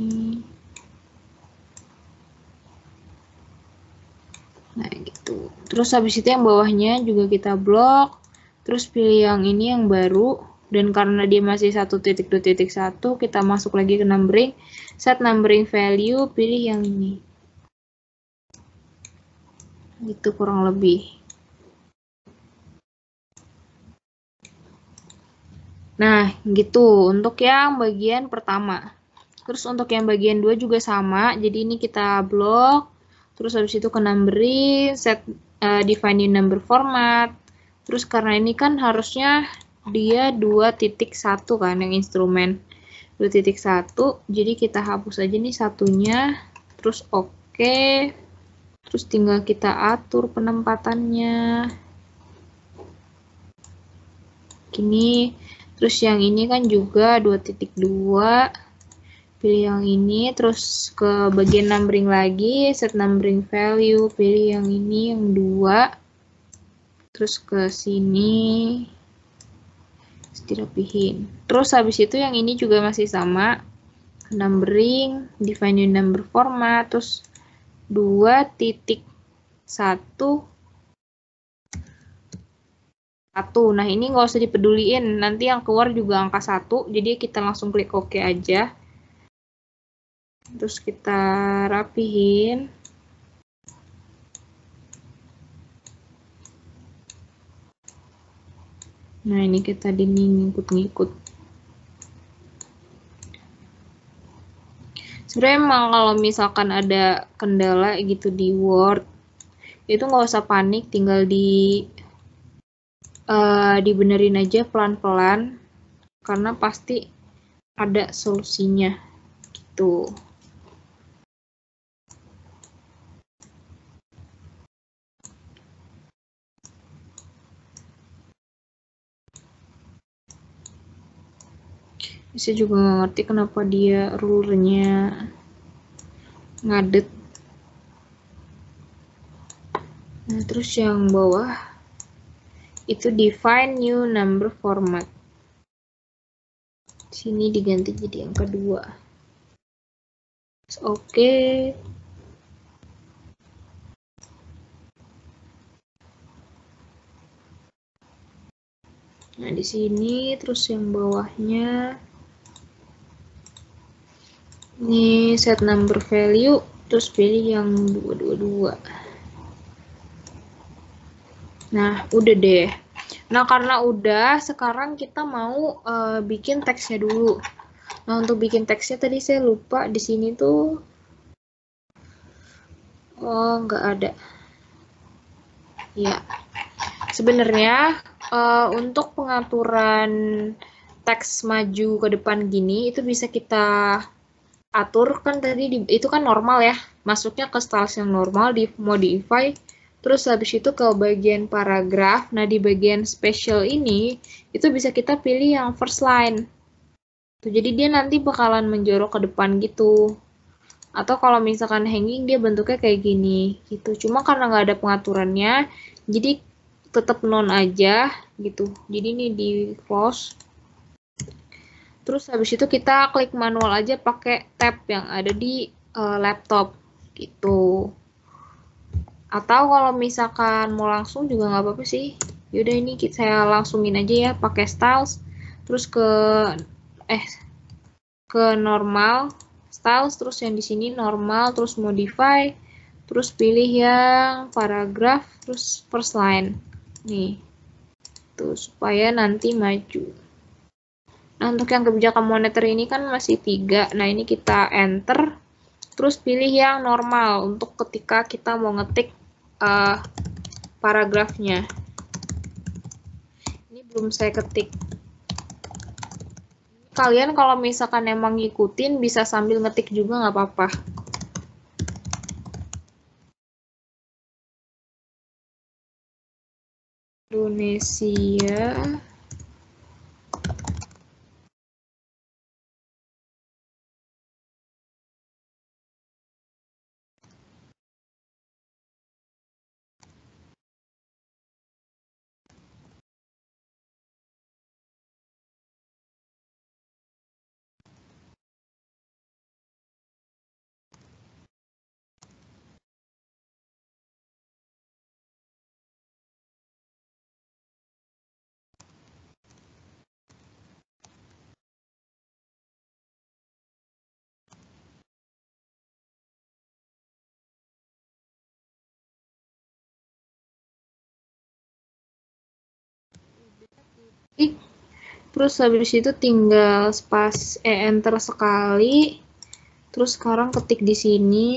Nah, gitu. Terus habis itu yang bawahnya juga kita blok. Terus pilih yang ini yang baru. Dan karena dia masih 1.2.1, kita masuk lagi ke numbering. Set numbering value, pilih yang ini. Gitu kurang lebih. Nah, gitu untuk yang bagian pertama. Terus untuk yang bagian 2 juga sama. Jadi ini kita blok. Terus habis itu ke numbering, set define new number format. Terus karena ini kan harusnya dia 2.1 kan yang instrumen. 2.1. Jadi kita hapus aja nih satunya. Terus oke. Terus tinggal kita atur penempatannya. Gini. Terus yang ini kan juga 2.2. Pilih yang ini, terus ke bagian numbering lagi, set numbering value, pilih yang ini, yang 2. Terus ke sini, dirapihin. Terus habis itu yang ini juga masih sama, numbering, define new number format, terus 2.1 1. Nah, ini nggak usah dipeduliin, nanti yang keluar juga angka 1, jadi kita langsung klik OK aja. Terus kita rapihin. Nah, ini kita tadi ngikut-ngikut. Sebenarnya emang kalau misalkan ada kendala gitu di Word, itu nggak usah panik, tinggal dibenerin aja pelan-pelan, karena pasti ada solusinya gitu. Saya juga nggak ngerti kenapa dia rulernya ngadet. Nah, terus yang bawah itu define new number format. Sini diganti jadi yang kedua. Oke. Nah, di sini terus yang bawahnya ini set number value, terus pilih yang 222. Nah, udah deh. Nah, karena udah, sekarang kita mau bikin teksnya dulu. Nah, untuk bikin teksnya tadi saya lupa di sini tuh. Oh, nggak ada. Ya. Sebenarnya untuk pengaturan teks maju ke depan gini itu bisa kita atur kan tadi itu kan normal ya, masuknya ke styles yang normal di modify, terus habis itu ke bagian paragraf. Nah, di bagian special ini itu bisa kita pilih yang first line tuh, jadi dia nanti bakalan menjorok ke depan gitu, atau kalau misalkan hanging dia bentuknya kayak gini gitu. Cuma karena nggak ada pengaturannya jadi tetap non aja gitu, jadi ini di close. Terus habis itu kita klik manual aja pakai tab yang ada di laptop gitu. Atau kalau misalkan mau langsung juga nggak apa-apa sih. Yaudah ini saya langsungin aja ya pakai styles. Terus ke normal styles, terus yang di sini normal, terus modify, terus pilih yang paragraf, terus first line. Nih. Tuh supaya nanti maju. Nah, untuk yang kebijakan moneter ini kan masih 3. Nah, ini kita enter. Terus pilih yang normal untuk ketika kita mau ngetik paragrafnya. Ini belum saya ketik. Kalian kalau misalkan emang ngikutin bisa sambil ngetik juga nggak apa-apa. Indonesia. Terus habis itu tinggal enter sekali. Terus sekarang ketik di sini.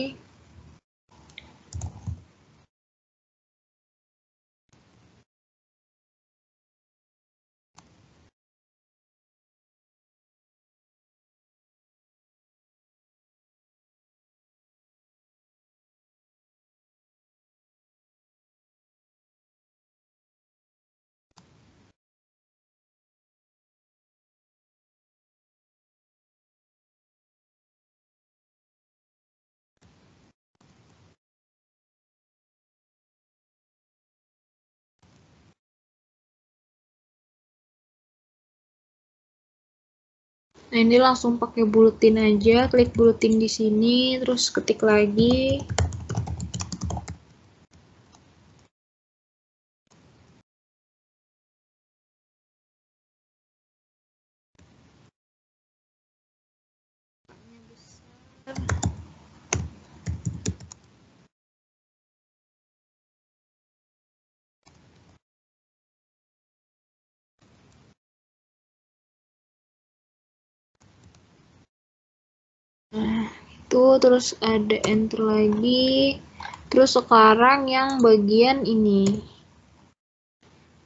Nah, ini langsung pakai bulletin aja, klik bulletin di sini, terus ketik lagi. Nah, itu terus ada enter lagi. Terus sekarang yang bagian ini.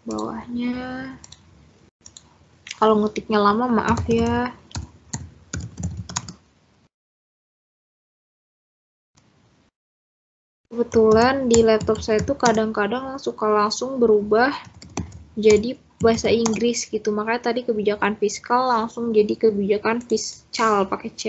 Bawahnya. Kalau ngetiknya lama, maaf ya. Kebetulan di laptop saya tuh kadang-kadang suka langsung berubah jadi bahasa Inggris gitu. Makanya tadi kebijakan fiskal langsung jadi kebijakan fiskal pakai C.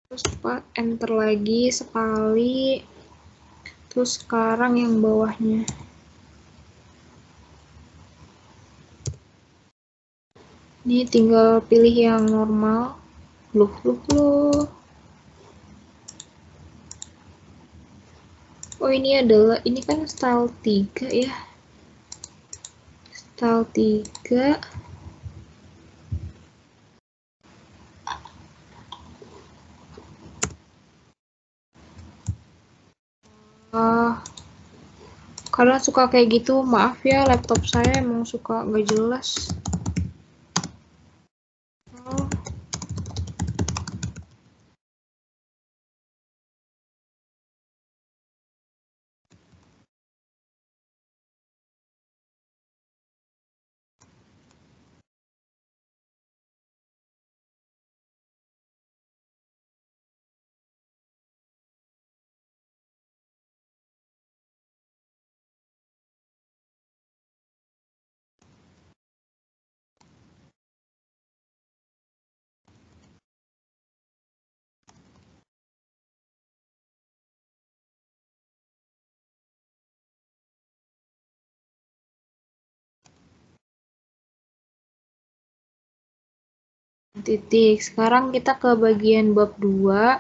Terus enter lagi sekali. Terus sekarang yang bawahnya. Ini tinggal pilih yang normal. Loh. Oh, ini kan style 3 ya. Style 3. Karena suka kayak gitu, maaf ya, laptop saya emang suka nggak jelas. Oh, titik. Sekarang kita ke bagian bab 2.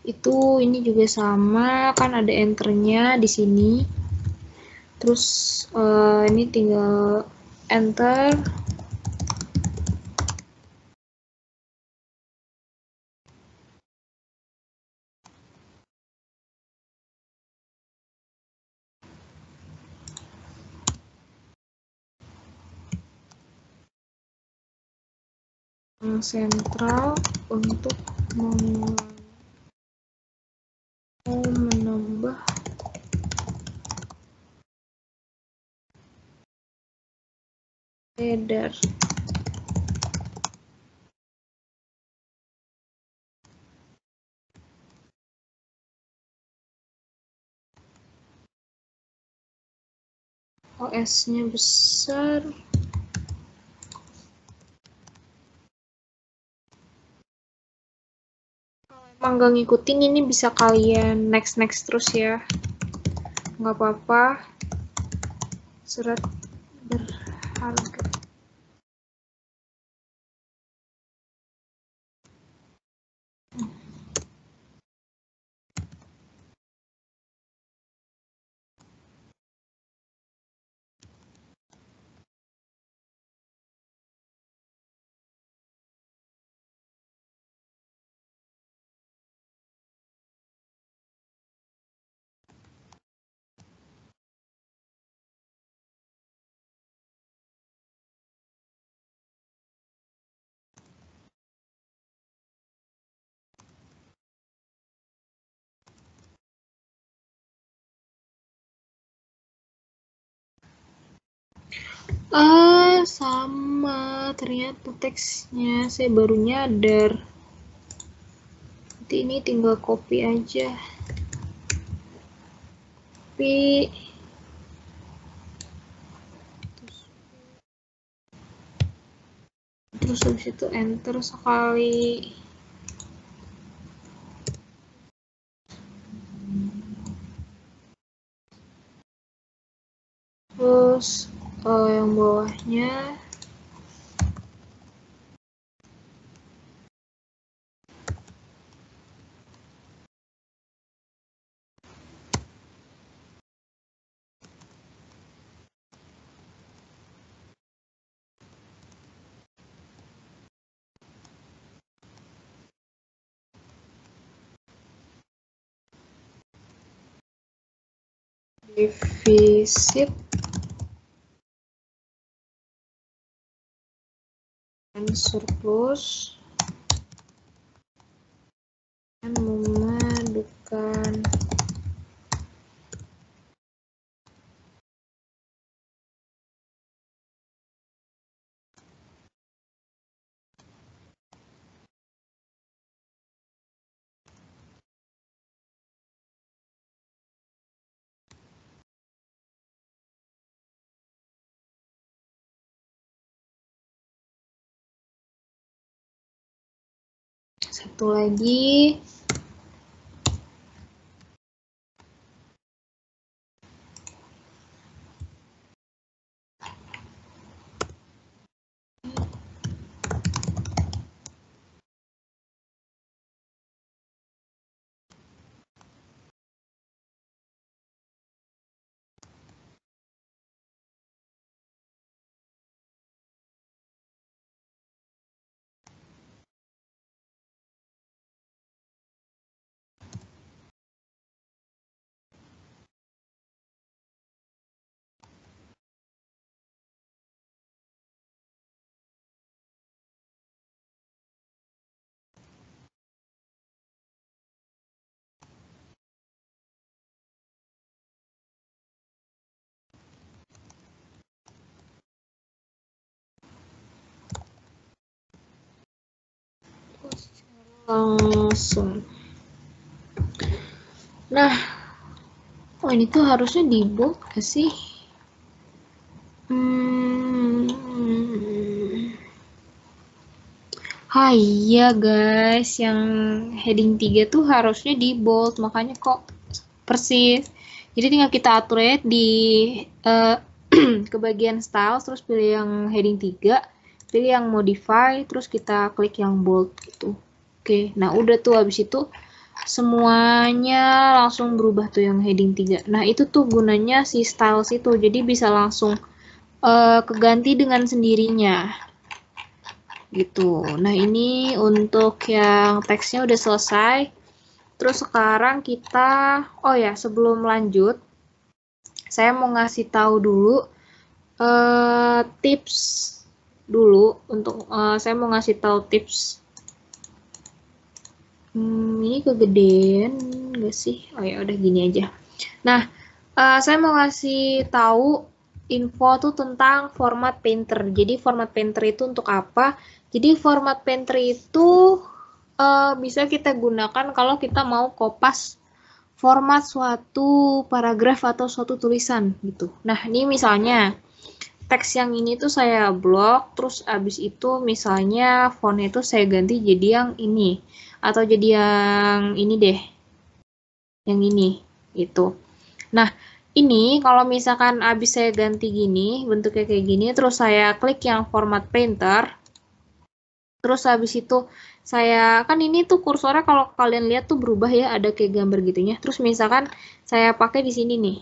Itu ini juga sama, kan ada enternya di sini. Terus ini tinggal enter. Yang sentral untuk menambah header. OS-nya besar. Emang gak ngikutin, ini bisa kalian next terus ya, nggak apa-apa. Surat berharga. Sama ternyata teksnya, saya baru nyadar. Nanti ini tinggal copy aja. Copy. Terus habis itu enter sekali. Terus yang bawahnya defisit dan surplus dan memadukan. Satu lagi. Langsung. Nah, ini tuh harusnya di bold gak sih? Iya guys, yang heading 3 tuh harusnya di bold, makanya kok persis. Jadi tinggal kita atur ya di ke bagian style, terus pilih yang heading 3, pilih yang modify, terus kita klik yang bold gitu. Oke, nah udah tuh habis itu semuanya langsung berubah tuh yang heading 3. Nah, itu tuh gunanya si styles itu. Jadi bisa langsung keganti dengan sendirinya. Gitu. Nah, ini untuk yang teksnya udah selesai. Terus sekarang kita, oh ya, sebelum lanjut, saya mau ngasih tahu dulu tips dulu untuk saya mau ngasih tahu tips. Ini kegedean nggak sih? Oh ya udah gini aja. Nah, saya mau ngasih tahu info tuh tentang format painter. Jadi format painter itu untuk apa? Jadi format painter itu bisa kita gunakan kalau kita mau kopas format suatu paragraf atau suatu tulisan gitu. Nah, ini misalnya teks yang ini tuh saya blok, terus abis itu misalnya fontnya itu saya ganti jadi yang ini atau jadi yang ini deh, yang ini itu. Nah, ini kalau misalkan abis saya ganti gini, bentuknya kayak gini, terus saya klik yang format painter, terus habis itu saya, kan ini tuh kursornya kalau kalian lihat tuh berubah ya, ada kayak gambar gitunya. Terus misalkan saya pakai di sini nih.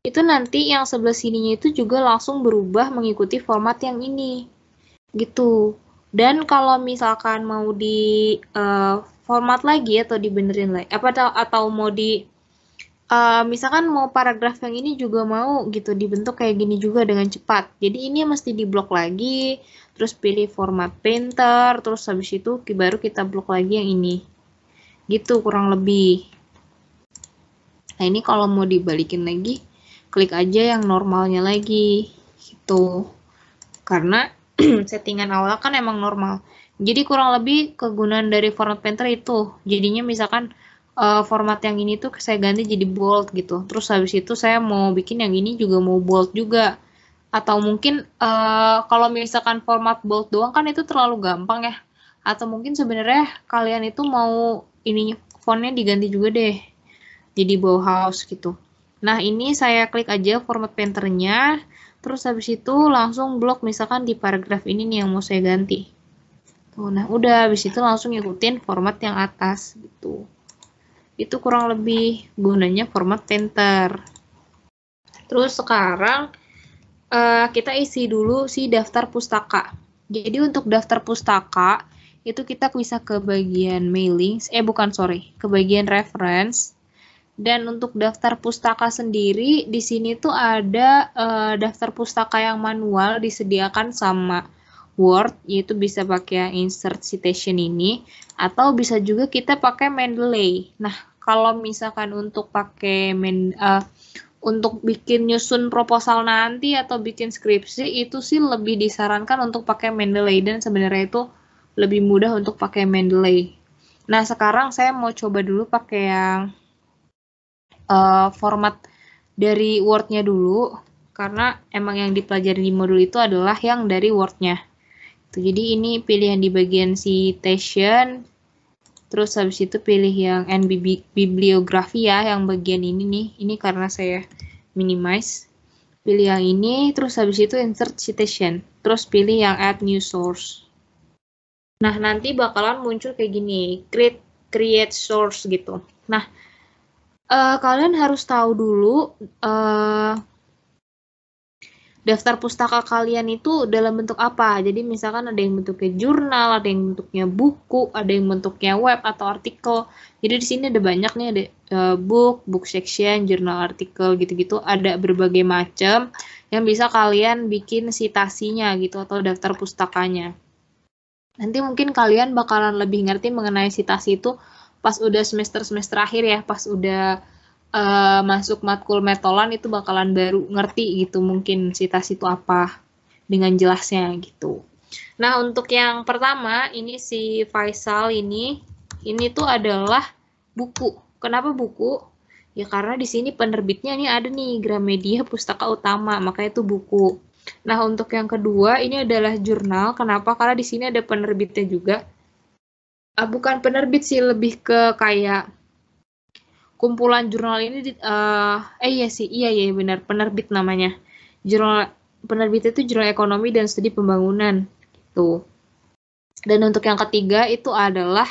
Itu nanti yang sebelah sininya itu juga langsung berubah mengikuti format yang ini. Gitu. Dan kalau misalkan mau di format lagi atau dibenerin lagi, atau mau di misalkan mau paragraf yang ini juga mau gitu dibentuk kayak gini juga dengan cepat. Jadi ini mesti diblok lagi, terus pilih format painter, terus habis itu baru kita blok lagi yang ini. Gitu kurang lebih. Nah, ini kalau mau dibalikin lagi, klik aja yang normalnya lagi. Gitu. Karena settingan awal kan emang normal. Jadi kurang lebih kegunaan dari format painter itu. Jadinya misalkan format yang ini tuh saya ganti jadi bold gitu. Terus habis itu saya mau bikin yang ini juga mau bold juga. Atau mungkin kalau misalkan format bold doang kan itu terlalu gampang ya. Atau mungkin sebenarnya kalian itu mau ininya fontnya diganti juga deh. Jadi Bauhaus gitu. Nah, ini saya klik aja format painternya. Terus habis itu langsung blok misalkan di paragraf ini nih yang mau saya ganti. Tuh, nah udah habis itu langsung ngikutin format yang atas gitu. Itu kurang lebih gunanya format painter. Terus sekarang kita isi dulu si daftar pustaka. Jadi untuk daftar pustaka itu kita bisa ke bagian mailings, ke bagian reference. Dan untuk daftar pustaka sendiri di sini tuh ada daftar pustaka yang manual disediakan sama Word, yaitu bisa pakai yang insert citation ini, atau bisa juga kita pakai Mendeley. Nah, kalau misalkan untuk pakai untuk bikin nyusun proposal nanti atau bikin skripsi itu sih lebih disarankan untuk pakai Mendeley, dan sebenarnya itu lebih mudah untuk pakai Mendeley. Nah, sekarang saya mau coba dulu pakai yang format dari Word-nya dulu, karena emang yang dipelajari di modul itu adalah yang dari Word-nya. Jadi ini pilih yang di bagian citation, terus habis itu pilih yang bibliografi ya, yang bagian ini nih, ini karena saya minimize. Pilih yang ini, terus habis itu insert citation, terus pilih yang add new source. Nah, nanti bakalan muncul kayak gini, create source gitu. Nah, kalian harus tahu dulu daftar pustaka kalian itu dalam bentuk apa. Jadi misalkan ada yang bentuknya jurnal, ada yang bentuknya buku, ada yang bentuknya web atau artikel. Jadi di sini ada banyak nih, ada book section, jurnal, artikel gitu-gitu. Ada berbagai macam yang bisa kalian bikin citasinya gitu atau daftar pustakanya. Nanti mungkin kalian bakalan lebih ngerti mengenai citasi itu pas udah semester-semester akhir ya, pas udah masuk matkul metolan itu bakalan baru ngerti gitu mungkin citasi itu apa dengan jelasnya gitu. Nah, untuk yang pertama ini si Faisal ini tuh adalah buku. Kenapa buku? Ya karena di sini penerbitnya ini ada nih Gramedia Pustaka Utama, makanya itu buku. Nah, untuk yang kedua ini adalah jurnal. Kenapa? Karena di sini ada penerbitnya juga. Bukan penerbit sih, lebih ke kayak kumpulan jurnal ini iya benar, penerbit namanya. Jurnal penerbit itu Jurnal Ekonomi dan Studi Pembangunan. Tuh. Dan untuk yang ketiga itu adalah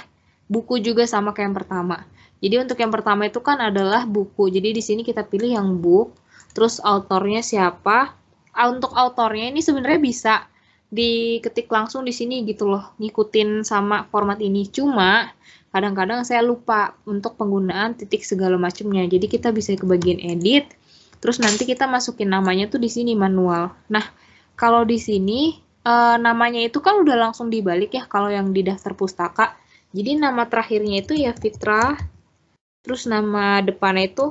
buku juga sama kayak yang pertama. Jadi untuk yang pertama itu kan adalah buku. Jadi di sini kita pilih yang book, terus autornya siapa. Untuk autornya ini sebenarnya bisa diketik langsung di sini gitu loh, ngikutin sama format ini. Cuma kadang-kadang saya lupa untuk penggunaan titik segala macamnya. Jadi kita bisa ke bagian edit, terus nanti kita masukin namanya tuh di sini manual. Nah, kalau di sini namanya itu kan udah langsung dibalik ya kalau yang di daftar pustaka. Jadi nama terakhirnya itu ya Fitra, terus nama depannya itu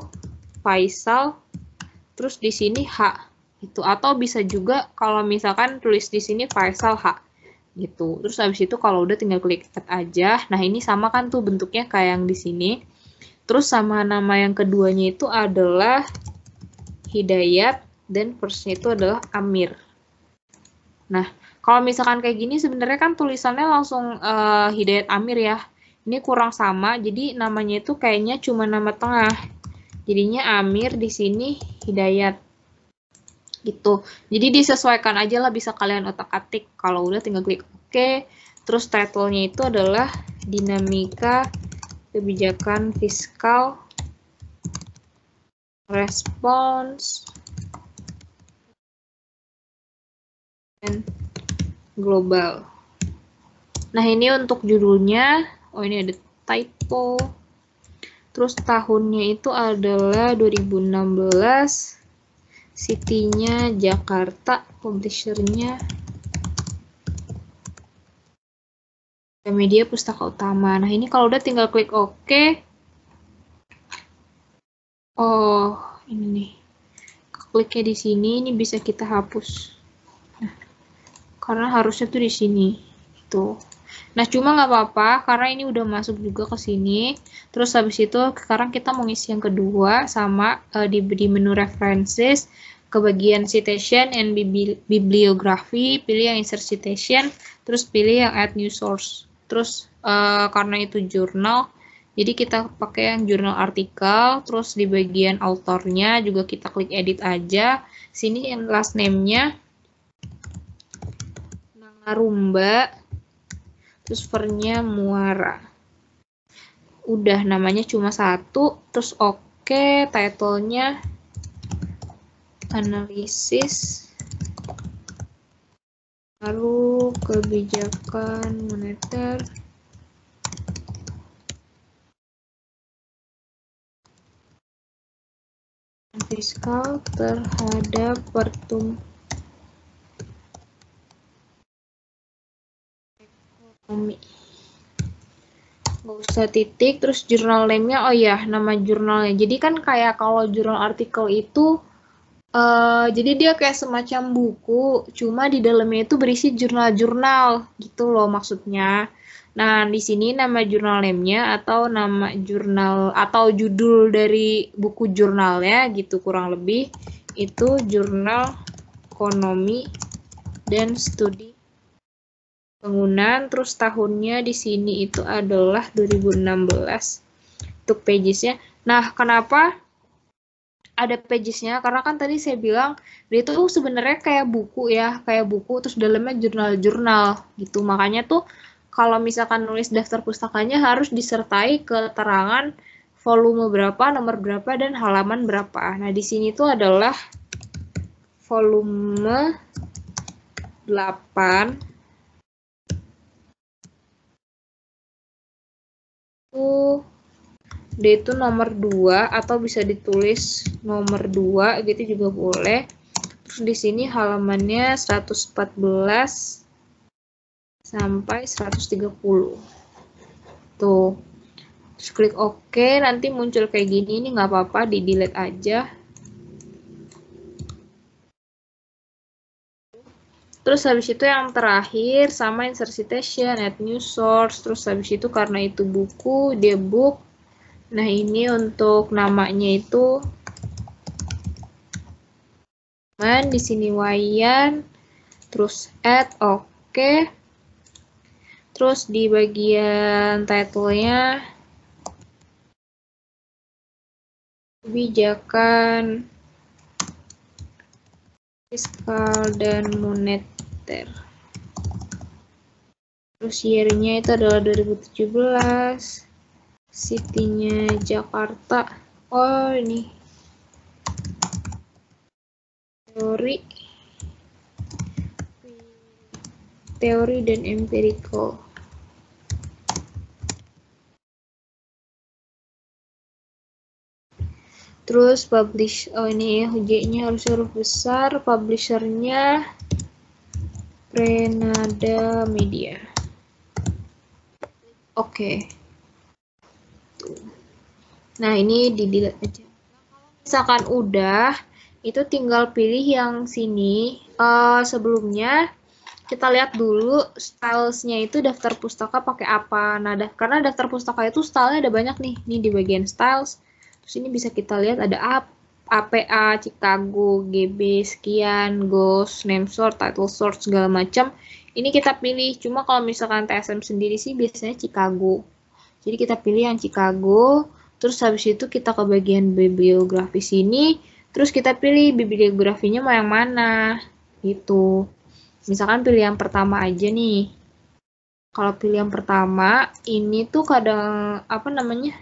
Faisal, terus di sini H itu, atau bisa juga kalau misalkan tulis di sini Faisal H gitu. Terus habis itu kalau udah tinggal klik add aja. Nah, ini sama kan tuh bentuknya kayak yang di sini. Terus sama nama yang keduanya itu adalah Hidayat dan first-nya itu adalah Amir. Nah, kalau misalkan kayak gini sebenarnya kan tulisannya langsung Hidayat Amir ya. Ini kurang sama, jadi namanya itu kayaknya cuma nama tengah. Jadinya Amir di sini Hidayat. Gitu. Jadi disesuaikan aja lah, bisa kalian otak-atik. Kalau udah tinggal klik OK. Terus title-nya itu adalah Dinamika Kebijakan Fiskal Respons dan Global. Nah, ini untuk judulnya. Oh, ini ada typo. Terus tahunnya itu adalah 2016. City-nya Jakarta. Publisher-nya Media Pustaka Utama. Nah, ini kalau udah tinggal klik OK. Oh, ini nih. Kliknya di sini, ini bisa kita hapus. Nah, karena harusnya tuh di sini. Tuh. Nah, cuma nggak apa-apa, karena ini udah masuk juga ke sini. Terus habis itu, sekarang kita mau ngisi yang kedua, sama di menu references, ke bagian citation and bibliography, pilih yang insert citation, terus pilih yang add new source. Terus, karena itu jurnal, jadi kita pakai yang jurnal artikel, terus di bagian autornya juga kita klik edit aja. Sini yang last name-nya, Nangarumba, terus vernya Muara. Udah, namanya cuma satu, terus oke, title-nya analisis, lalu kebijakan moneter, fiskal terhadap pertumbuhan ekonomi. Nggak usah titik, terus jurnal name-nya, oh ya, nama jurnalnya. Jadi kan kayak kalau jurnal artikel itu, jadi dia kayak semacam buku, cuma di dalamnya itu berisi jurnal-jurnal, gitu loh maksudnya. Nah, di sini nama jurnal name-nya atau nama jurnal atau judul dari buku jurnalnya gitu kurang lebih itu Jurnal Ekonomi dan Studi Bangunan. Terus tahunnya di sini itu adalah 2016 untuk pages-nya. Nah, kenapa ada pages-nya? Karena kan tadi saya bilang dia itu sebenarnya kayak buku ya, kayak buku terus dalamnya jurnal-jurnal gitu. Makanya tuh kalau misalkan nulis daftar pustakanya harus disertai keterangan volume berapa, nomor berapa, dan halaman berapa. Nah, di sini tuh adalah volume 8. Dia itu nomor 2 atau bisa ditulis nomor 2 gitu juga boleh. Terus di sini halamannya 114 sampai 130. Tuh. Terus klik OK, nanti muncul kayak gini, ini nggak apa-apa, di-delete aja. Terus habis itu yang terakhir, sama insert citation, add new source, terus habis itu karena itu buku, dia book. Nah, ini untuk namanya itu, di sini Wayan, terus add, OK. Terus di bagian title-nya kebijakan fiskal dan moneter. Terus year-nya itu adalah 2017. City-nya Jakarta. Oh, ini. Teori dan empirical. Terus publish, oh ini J-nya harus huruf besar, publishernya Prenada Media. Oke. Nah, ini di-delete aja. Misalkan udah, itu tinggal pilih yang sini. Sebelumnya kita lihat dulu stylesnya itu daftar pustaka pakai apa. Nah, karena daftar pustaka itu stylenya ada banyak nih. Ini di bagian styles. Terus ini bisa kita lihat ada APA, Chicago, GB, sekian, Ghost, name sort, title sort, segala macam. Ini kita pilih. Cuma kalau misalkan TSM sendiri sih biasanya Chicago. Jadi kita pilih yang Chicago. Terus habis itu kita ke bagian bibliografi sini. Terus kita pilih bibliografinya mau yang mana. Gitu. Misalkan pilih yang pertama aja nih. Kalau pilih yang pertama, ini tuh kadang, apa namanya,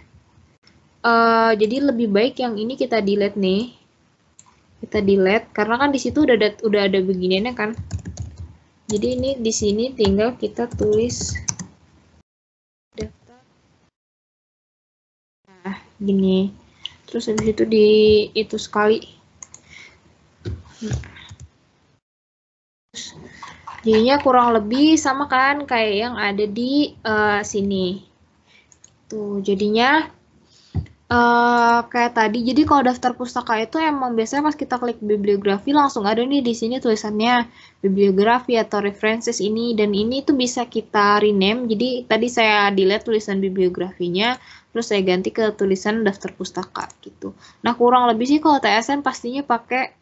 jadi lebih baik yang ini kita delete nih. Kita delete, karena kan di situ udah ada beginiannya kan. Jadi ini di sini tinggal kita tulis daftar. Nah, gini. Terus habis itu itu sekali. Jadinya kurang lebih sama kan kayak yang ada di sini. Tuh, jadinya kayak tadi. Jadi kalau daftar pustaka itu emang biasanya pas kita klik bibliografi langsung ada nih di sini tulisannya bibliografi atau references ini, dan ini tuh bisa kita rename. Jadi tadi saya delete tulisan bibliografinya, terus saya ganti ke tulisan daftar pustaka gitu. Nah, kurang lebih sih kalau TSN pastinya pakai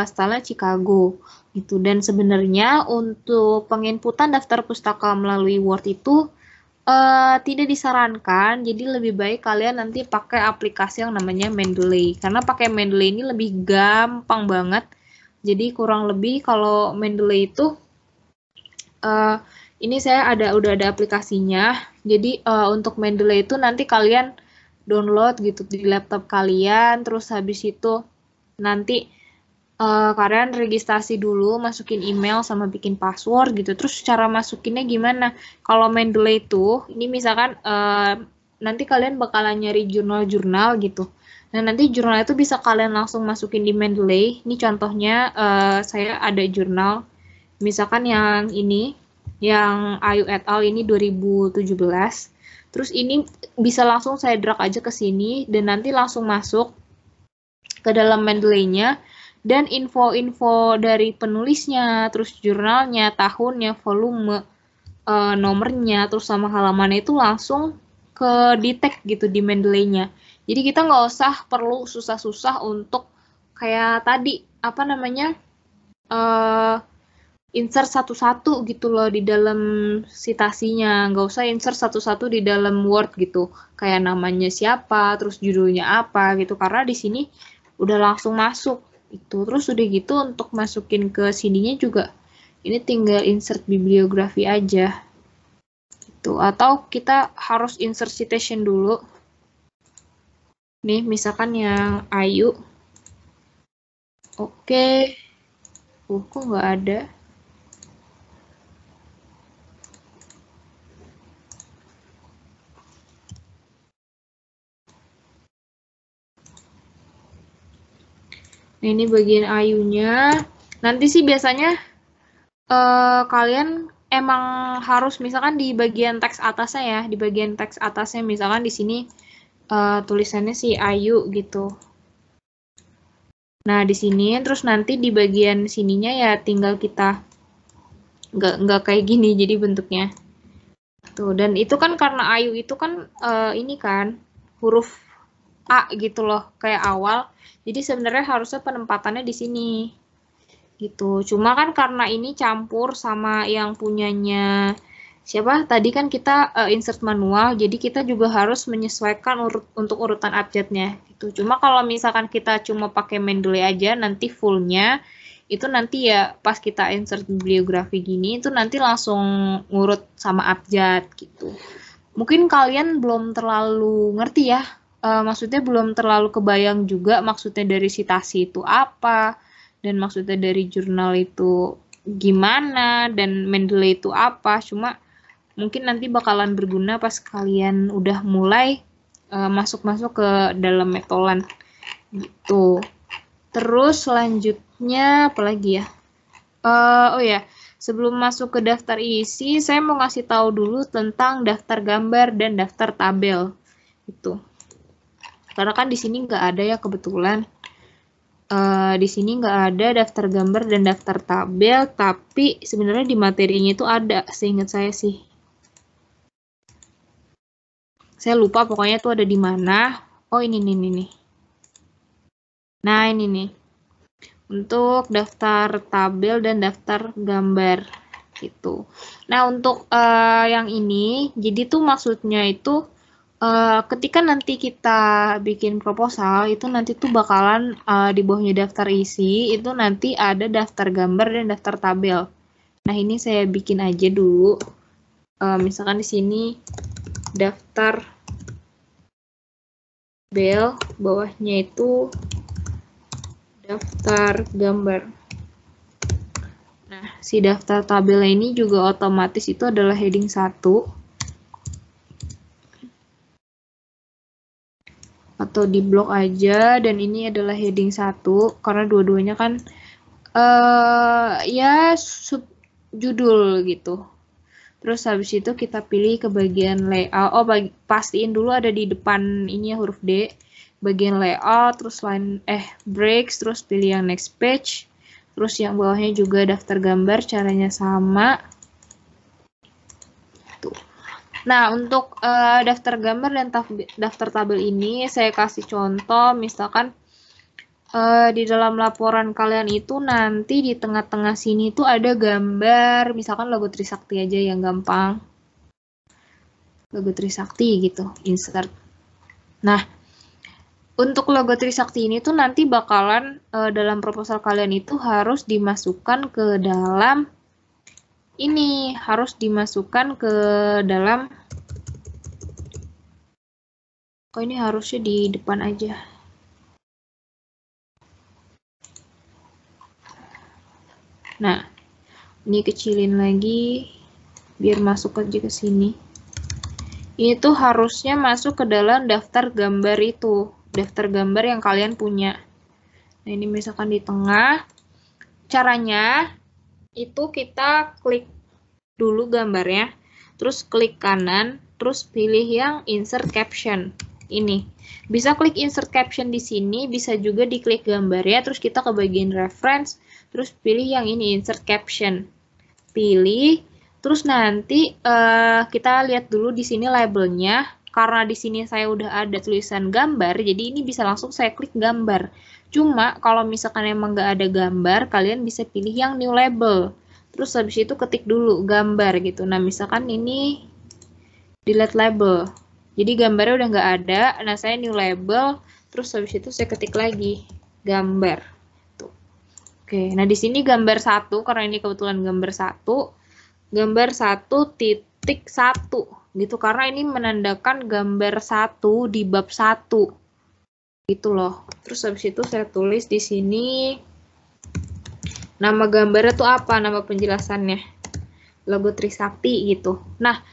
stylenya Chicago gitu. Dan sebenarnya untuk penginputan daftar pustaka melalui Word itu tidak disarankan, jadi lebih baik kalian nanti pakai aplikasi yang namanya Mendeley, karena pakai Mendeley ini lebih gampang banget. Jadi kurang lebih kalau Mendeley itu ini saya udah ada aplikasinya. Jadi untuk Mendeley itu nanti kalian download gitu di laptop kalian, terus habis itu nanti kalian registrasi dulu, masukin email sama bikin password gitu. Terus cara masukinnya gimana? Kalau Mendeley itu, ini misalkan nanti kalian bakalan nyari jurnal-jurnal gitu. Nah, nanti jurnal itu bisa kalian langsung masukin di Mendeley. Ini contohnya saya ada jurnal, misalkan yang ini, yang Ayu et al. Ini 2017. Terus ini bisa langsung saya drag aja ke sini dan nanti langsung masuk ke dalam Mendeley-nya. Dan info-info dari penulisnya, terus jurnalnya, tahunnya, volume, nomornya, terus sama halamannya itu langsung ke detect gitu di Mendeley-nya. Jadi kita nggak usah perlu susah-susah untuk kayak tadi, apa namanya, insert satu-satu gitu loh di dalam citasinya. Nggak usah insert satu-satu di dalam Word gitu. Kayak namanya siapa, terus judulnya apa gitu. Karena di sini udah langsung masuk. Itu terus udah gitu untuk masukin ke sininya juga ini tinggal insert bibliografi aja gitu, atau kita harus insert citation dulu nih, misalkan yang Ayu. Oke. Kok nggak ada. Nah, ini bagian Ayunya. Nanti sih biasanya kalian emang harus misalkan di bagian teks atasnya ya, di bagian teks atasnya misalkan di sini tulisannya si Ayu gitu. Nah, di sini terus nanti di bagian sininya ya tinggal kita nggak kayak gini jadi bentuknya. Tuh, dan itu kan karena Ayu itu kan ini kan huruf A gitu loh, kayak awal. Jadi sebenarnya harusnya penempatannya di sini. Gitu. Cuma kan karena ini campur sama yang punyanya siapa? Tadi kan kita insert manual, jadi kita juga harus menyesuaikan untuk urutan abjadnya gitu. Cuma kalau misalkan kita cuma pakai Mendeley aja, nanti fullnya itu nanti ya pas kita insert bibliografi gini itu nanti langsung ngurut sama abjad gitu. Mungkin kalian belum terlalu ngerti ya, maksudnya belum terlalu kebayang juga maksudnya dari citasi itu apa, dan maksudnya dari jurnal itu gimana, dan Mendeley itu apa. Cuma mungkin nanti bakalan berguna pas kalian udah mulai masuk-masuk ke dalam Metolan gitu. Terus selanjutnya apalagi ya? Oh ya, sebelum masuk ke daftar isi, saya mau ngasih tahu dulu tentang daftar gambar dan daftar tabel. Itu. Karena kan di sini nggak ada ya kebetulan. Di sini nggak ada daftar gambar dan daftar tabel, tapi sebenarnya di materinya itu ada, seingat saya sih. Saya lupa pokoknya itu ada di mana. Oh ini nih. Nah ini nih. Untuk daftar tabel dan daftar gambar gitu. Nah untuk yang ini, jadi tuh maksudnya itu ketika nanti kita bikin proposal itu nanti tuh bakalan di bawahnya daftar isi itu nanti ada daftar gambar dan daftar tabel. Nah ini saya bikin aja dulu. Misalkan di sini daftar tabel, bawahnya itu daftar gambar. Nah, si daftar tabel ini juga otomatis itu adalah heading 1. Atau di blok aja, dan ini adalah heading 1, karena dua-duanya kan ya subjudul gitu. Terus habis itu kita pilih ke bagian layout. Oh, pastiin dulu ada di depan ini ya huruf D. Bagian layout, terus breaks, terus pilih yang next page. Terus yang bawahnya juga daftar gambar, caranya sama. Tuh. Nah, untuk daftar gambar dan daftar tabel ini saya kasih contoh, misalkan di dalam laporan kalian itu nanti di tengah-tengah sini tuh ada gambar, misalkan logo Trisakti aja yang gampang. Logo Trisakti gitu, insert. Nah, untuk logo Trisakti ini tuh nanti bakalan dalam proposal kalian itu harus dimasukkan ke dalam ini, harus dimasukkan ke dalam, kok ini harusnya di depan aja. Nah, ini kecilin lagi biar masuk aja ke sini. Ini tuh harusnya masuk ke dalam daftar gambar itu, daftar gambar yang kalian punya. Nah, ini misalkan di tengah. Caranya itu kita klik dulu gambarnya, terus klik kanan, terus pilih yang insert caption. Ini. Bisa klik insert caption di sini, bisa juga diklik gambarnya, terus kita ke bagian reference, terus pilih yang ini insert caption. Pilih. Terus nanti kita lihat dulu di sini labelnya. Karena di sini saya udah ada tulisan gambar, jadi ini bisa langsung saya klik gambar. Cuma kalau misalkan emang nggak ada gambar, kalian bisa pilih yang new label. Terus habis itu ketik dulu gambar gitu. Nah misalkan ini delete label. Jadi gambarnya udah nggak ada. Nah saya new label. Terus habis itu saya ketik lagi gambar. Tuh. Oke, nah di sini gambar 1 karena ini kebetulan gambar 1. Gambar 1.1 gitu karena ini menandakan gambar 1 di bab 1 gitu loh. Terus habis itu saya tulis di sini nama gambarnya tuh apa, nama penjelasannya, logo Trisakti gitu. Nah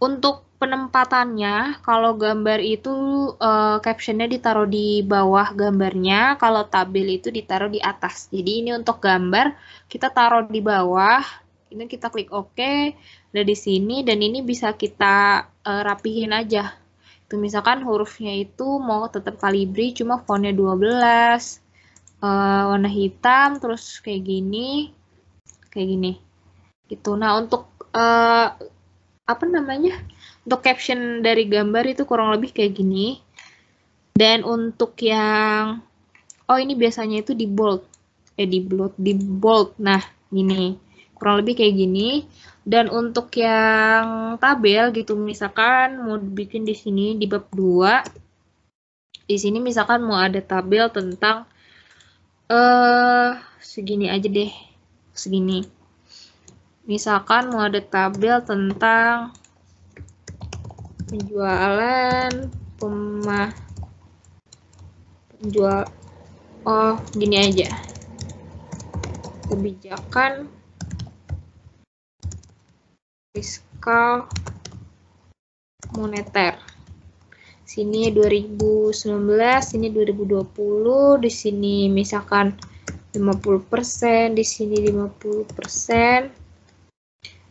untuk penempatannya, kalau gambar itu captionnya ditaruh di bawah gambarnya, kalau tabel itu ditaruh di atas. Jadi ini untuk gambar kita taruh di bawah. Ini kita klik OK, ada di sini, dan ini bisa kita rapihin aja. Itu misalkan hurufnya itu mau tetap Calibri, cuma fontnya 12, warna hitam, terus kayak gini. Gitu. Nah untuk apa namanya? Untuk caption dari gambar itu kurang lebih kayak gini. Dan untuk yang ini biasanya itu di bold. Di bold. Nah, gini. Kurang lebih kayak gini. Dan untuk yang tabel gitu, misalkan mau bikin di sini di bab 2. Di sini misalkan mau ada tabel tentang Segini aja deh. Segini. Misalkan mau ada tabel tentang penjualan gini aja. Kebijakan fiskal moneter. Sini 2019, sini 2020, di sini misalkan 50%, di sini 50%,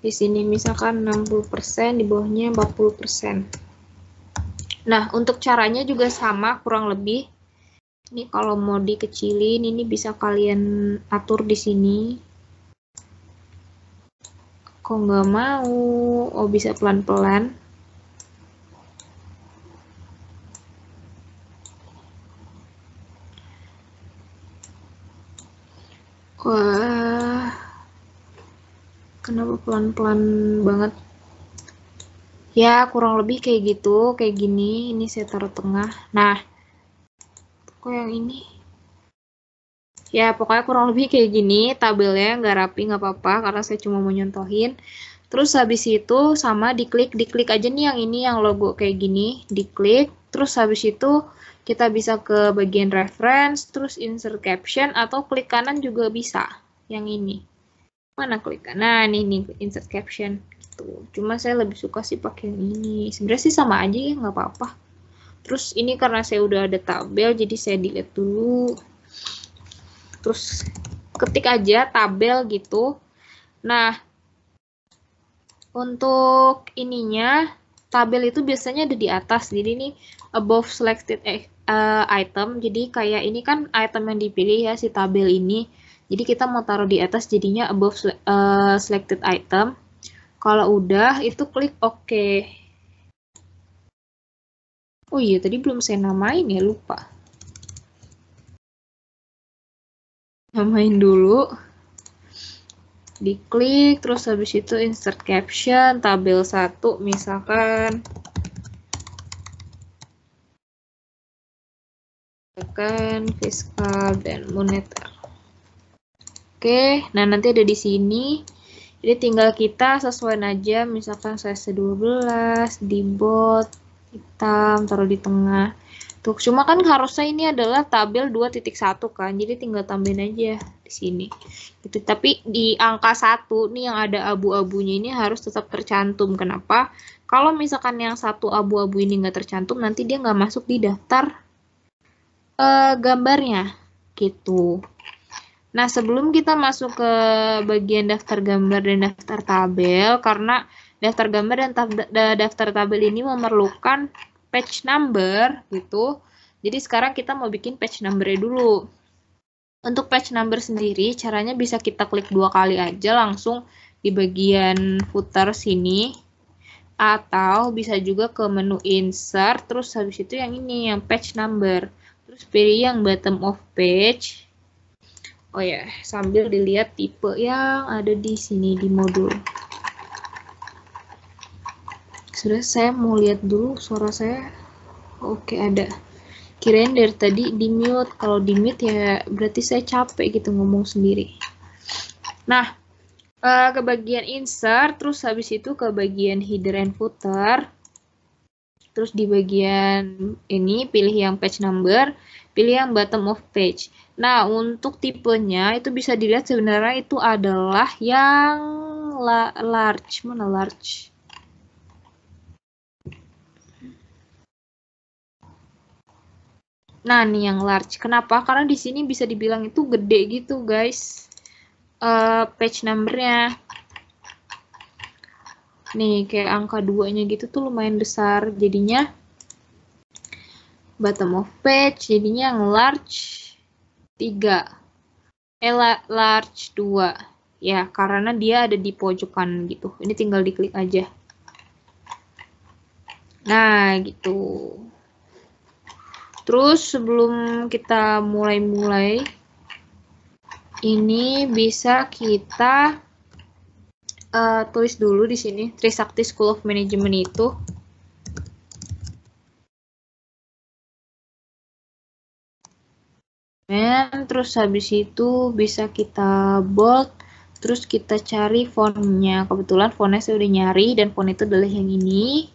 di sini misalkan 60%, di bawahnya 40%. Nah, untuk caranya juga sama kurang lebih. Ini kalau mau dikecilin, ini bisa kalian atur di sini. Kok nggak mau? Oh, bisa pelan-pelan. Wah, kenapa pelan-pelan banget? Ya, kurang lebih kayak gitu, kayak gini. Ini saya taruh tengah. Nah, kok yang ini? Ya, pokoknya kurang lebih kayak gini. Tabelnya nggak rapi, nggak apa-apa, karena saya cuma mau nyontohin. Terus habis itu sama diklik aja nih yang ini, yang logo kayak gini. Diklik, terus habis itu kita bisa ke bagian reference, terus insert caption, atau klik kanan juga bisa. Yang ini. Mana klik kanan? Nah, ini insert caption. Tuh. Cuma saya lebih suka sih pakai yang ini. Sebenarnya sih sama aja ya, nggak apa-apa. Terus ini karena saya udah ada tabel, jadi saya delete dulu. Terus ketik aja tabel gitu. Nah, untuk ininya, tabel itu biasanya ada di atas. Jadi ini above selected item. Jadi kayak ini kan item yang dipilih ya, si tabel ini. Jadi kita mau taruh di atas, jadinya above selected item. Kalau udah, itu klik OK. Oh iya, tadi belum saya namain ya, lupa. Namain dulu. Diklik, terus habis itu insert caption, tabel 1 misalkan. Fiskal dan moneter. Oke, nah nanti ada di sini. Jadi tinggal kita sesuaiin aja, misalkan size 12, di bold, hitam, taruh di tengah. Tuh, cuma kan harusnya ini adalah tabel 2.1 kan, jadi tinggal tambahin aja di sini. Gitu. Tapi di angka 1 nih yang ada abu-abunya ini harus tetap tercantum. Kenapa? Kalau misalkan yang satu abu-abu ini nggak tercantum, nanti dia nggak masuk di daftar gambarnya. Gitu. Nah, sebelum kita masuk ke bagian daftar gambar dan daftar tabel, karena daftar gambar dan daftar tabel ini memerlukan page number, gitu. Jadi sekarang kita mau bikin page number-nya dulu. Untuk page number sendiri, caranya bisa kita klik 2 kali aja langsung di bagian footer sini. Atau bisa juga ke menu insert, terus habis itu yang ini, yang page number. Terus pilih yang bottom of page. Oh ya, sambil dilihat tipe yang ada di sini di modul. Sudah, saya mau lihat dulu suara saya. Oke, ada. Kirain dari tadi di mute. Kalau di mute ya berarti saya capek gitu ngomong sendiri. Nah, ke bagian insert, terus habis itu ke bagian header and footer. Terus di bagian ini pilih yang page number, pilih yang bottom of page. Nah, untuk tipenya itu bisa dilihat sebenarnya itu adalah yang large. Mana large? Nah, nih yang large. Kenapa? Karena di sini bisa dibilang itu gede gitu, guys. Page numbernya. Nih, kayak angka 2-nya gitu tuh lumayan besar. Jadinya bottom of page, jadinya yang large 3. Large 2. Ya, karena dia ada di pojokan gitu. Ini tinggal diklik aja. Nah, gitu. Terus sebelum kita mulai-mulai, ini bisa kita tulis dulu di sini, Trisakti School of Management itu. terus habis itu bisa kita bold, terus kita cari fontnya. Kebetulan fontnya saya udah nyari dan font itu adalah yang ini.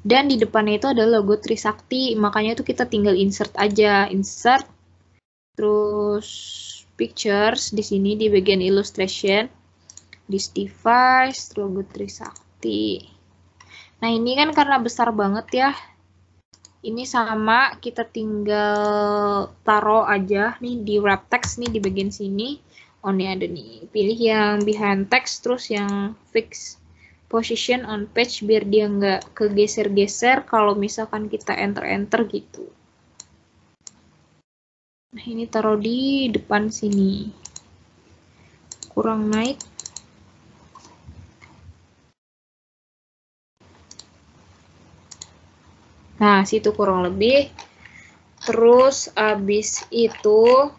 Dan di depannya itu ada logo Trisakti, makanya itu kita tinggal insert aja, insert, terus pictures di sini di bagian illustration, this device, logo Trisakti. Nah ini kan karena besar banget ya. Ini sama, kita tinggal taruh aja nih di wrap text nih di bagian sini. Oh ini ada nih, pilih yang behind text, terus yang fix position on page biar dia nggak kegeser-geser kalau misalkan kita enter-enter gitu. Nah ini taruh di depan sini. Kurang naik. Nah, situ kurang lebih. Terus abis itu,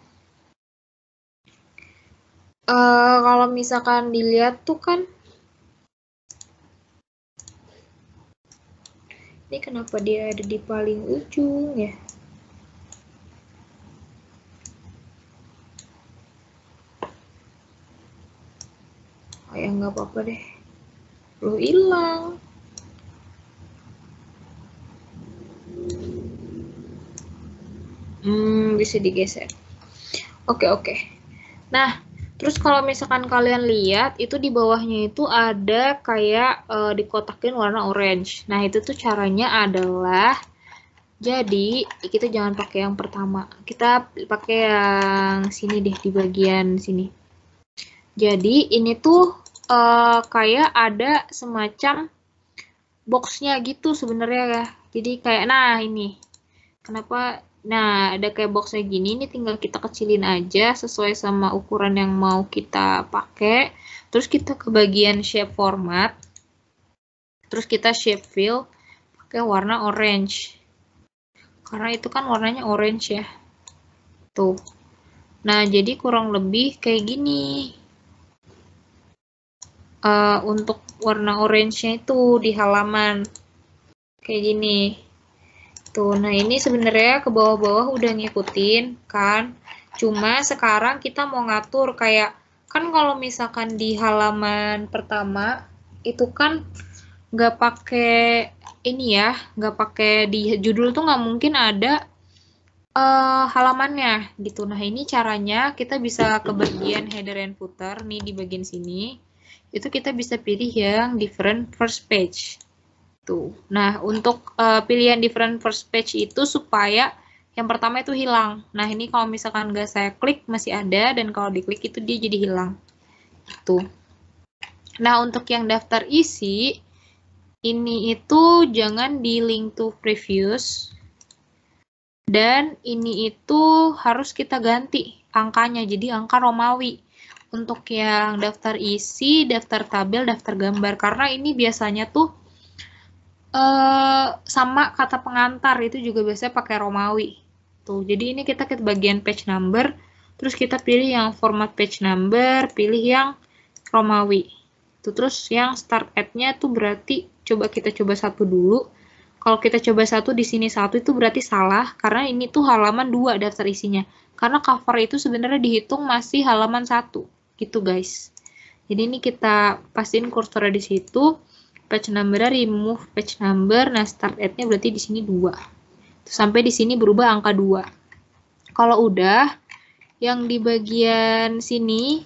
kalau misalkan dilihat tuh kan, ini kenapa dia ada di paling ujung ya? Oh ya nggak apa-apa deh. Lu hilang. Bisa digeser. Oke. Nah, terus kalau misalkan kalian lihat, itu di bawahnya itu ada kayak dikotakin warna orange. Nah, itu tuh caranya adalah, jadi kita jangan pakai yang pertama. Kita pakai yang sini deh, di bagian sini. Jadi, ini tuh kayak ada semacam boxnya gitu sebenarnya ya. Jadi kayak, nah ini. Kenapa? Nah, ada kayak boxnya gini, ini tinggal kita kecilin aja sesuai sama ukuran yang mau kita pakai. Terus kita ke bagian shape format. Terus kita shape fill pakai warna orange. Karena itu kan warnanya orange ya. Tuh. Nah, jadi kurang lebih kayak gini. Untuk warna orange-nya itu di halaman. Kayak gini. Tuh, nah ini sebenarnya ke bawah-bawah udah ngikutin kan. Cuma sekarang kita mau ngatur kayak, kan kalau misalkan di halaman pertama itu kan nggak pakai ini ya, nggak pakai di judul tuh nggak mungkin ada halamannya gitu. Nah ini caranya kita bisa ke bagian header and footer nih di bagian sini. Itu kita bisa pilih yang different first page. Tuh. Nah, untuk pilihan different first page itu supaya yang pertama itu hilang. Nah, ini kalau misalkan nggak saya klik masih ada, dan kalau diklik itu dia jadi hilang. Itu. Nah, untuk yang daftar isi, ini itu jangan di link to previous, dan ini itu harus kita ganti angkanya, jadi angka Romawi. Untuk yang daftar isi, daftar tabel, daftar gambar, karena ini biasanya tuh sama kata pengantar itu juga biasanya pakai Romawi. Tuh, jadi ini kita ke bagian page number, terus kita pilih yang format page number, pilih yang Romawi. Tuh, terus yang start at-nya tuh berarti kita coba satu dulu. Kalau kita coba satu di sini satu itu berarti salah karena ini tuh halaman 2 daftar isinya. Karena cover itu sebenarnya dihitung masih halaman 1 gitu guys. Jadi ini kita pastiin kursornya di situ. Page number remove page number, nah start at-nya berarti di sini 2. Sampai di sini berubah angka 2. Kalau udah, yang di bagian sini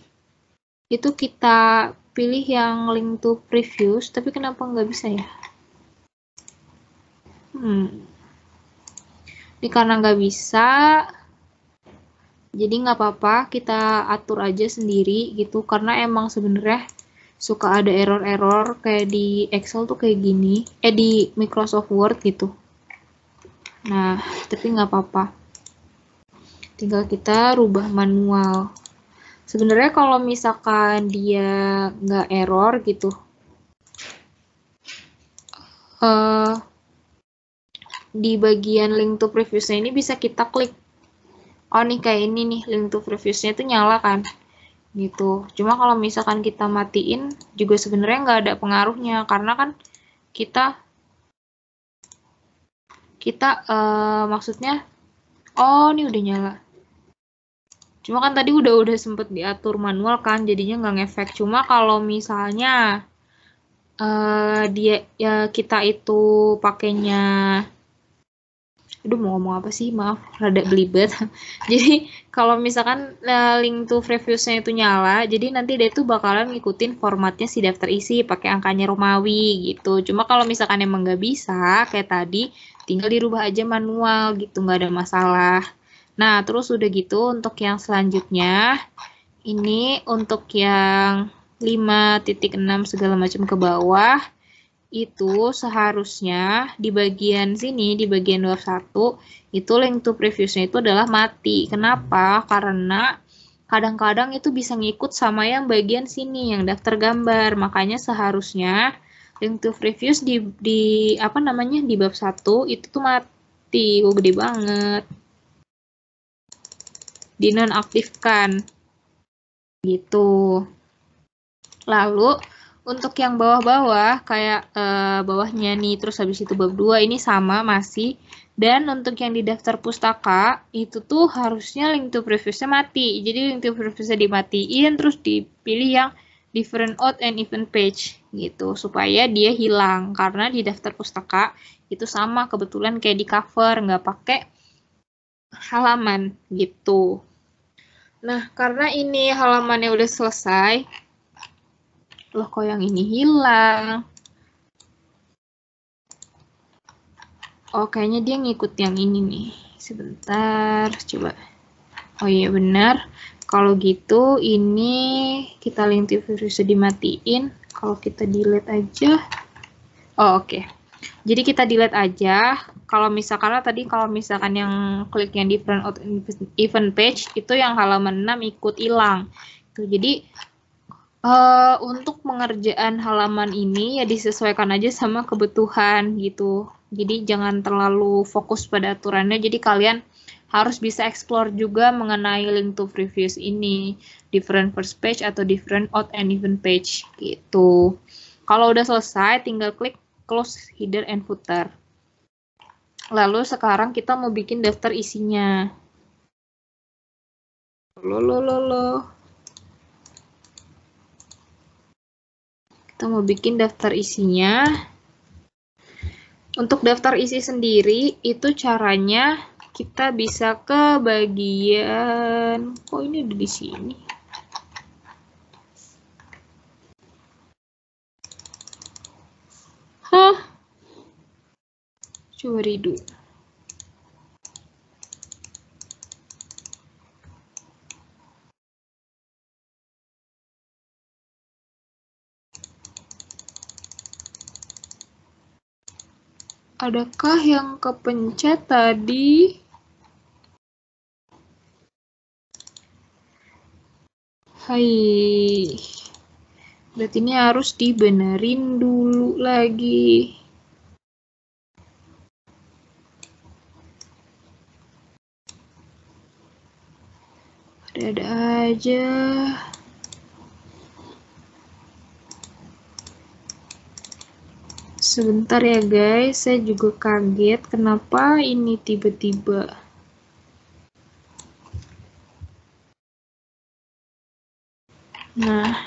itu kita pilih yang link to previous, tapi kenapa nggak bisa ya? Ini karena nggak bisa, jadi nggak apa-apa, kita atur aja sendiri gitu, karena emang sebenarnya suka ada error-error kayak di Excel tuh kayak gini, di Microsoft Word gitu. Nah, tapi nggak apa-apa. Tinggal kita rubah manual. Sebenarnya kalau misalkan dia nggak error gitu, di bagian link to previousnya ini bisa kita klik. Oh nih kayak ini nih, link to previousnya itu nyala kan. Gitu. Cuma kalau misalkan kita matiin juga sebenarnya nggak ada pengaruhnya karena kan kita maksudnya, oh ini udah nyala. Cuma kan tadi udah sempet diatur manual kan, jadinya nggak ngefek. Cuma kalau misalnya kita itu pakainya, aduh mau ngomong apa sih, maaf rada belibet. Jadi kalau misalkan link to previous-nya itu nyala, jadi nanti dia tuh bakalan ngikutin formatnya si daftar isi pakai angkanya Romawi gitu. Cuma kalau misalkan emang nggak bisa kayak tadi, tinggal dirubah aja manual gitu, nggak ada masalah. Nah terus udah gitu untuk yang selanjutnya, ini untuk yang 5.6 segala macam ke bawah, itu seharusnya di bagian sini, di bagian 21, itu link to previous-nya itu adalah mati. Kenapa? Karena kadang-kadang itu bisa ngikut sama yang bagian sini, yang daftar gambar. Makanya seharusnya link to previous di apa namanya, di bab 1 itu tuh mati. Oh, gede banget. Dinonaktifkan. Gitu. Lalu untuk yang bawah-bawah kayak bawahnya nih, terus habis itu bab 2 ini sama masih. Dan untuk yang di daftar pustaka itu tuh harusnya link to previous-nya mati. Jadi link to previous-nya dimatiin, terus dipilih yang different out and event page gitu supaya dia hilang, karena di daftar pustaka itu sama kebetulan kayak di cover, nggak pakai halaman gitu. Nah, karena ini halamannya udah selesai, loh kok yang ini hilang? Oh, kayaknya dia ngikut yang ini nih. Sebentar, coba. Oh iya benar. Kalau gitu, ini kita link to previous dimatiin. Kalau kita delete aja. Oh, oke. Jadi kita delete aja. Kalau misalkan yang klik yang different event page, itu yang halaman 6 ikut hilang. Jadi, untuk pengerjaan halaman ini ya disesuaikan aja sama kebutuhan gitu. Jadi jangan terlalu fokus pada aturannya. Jadi kalian harus bisa explore juga mengenai link to previous ini, different first page atau different out and event page gitu. Kalau udah selesai, tinggal klik close header and footer. Lalu sekarang kita mau bikin daftar isinya. Kita mau bikin daftar isinya. Untuk daftar isi sendiri, itu caranya kita bisa ke bagian, kok ini ada di sini? Hah? Coba redo. Adakah yang kepencet tadi? Hai. Berarti ini harus dibenerin dulu lagi. Ada aja. Sebentar ya guys, saya juga kaget kenapa ini tiba-tiba. Nah,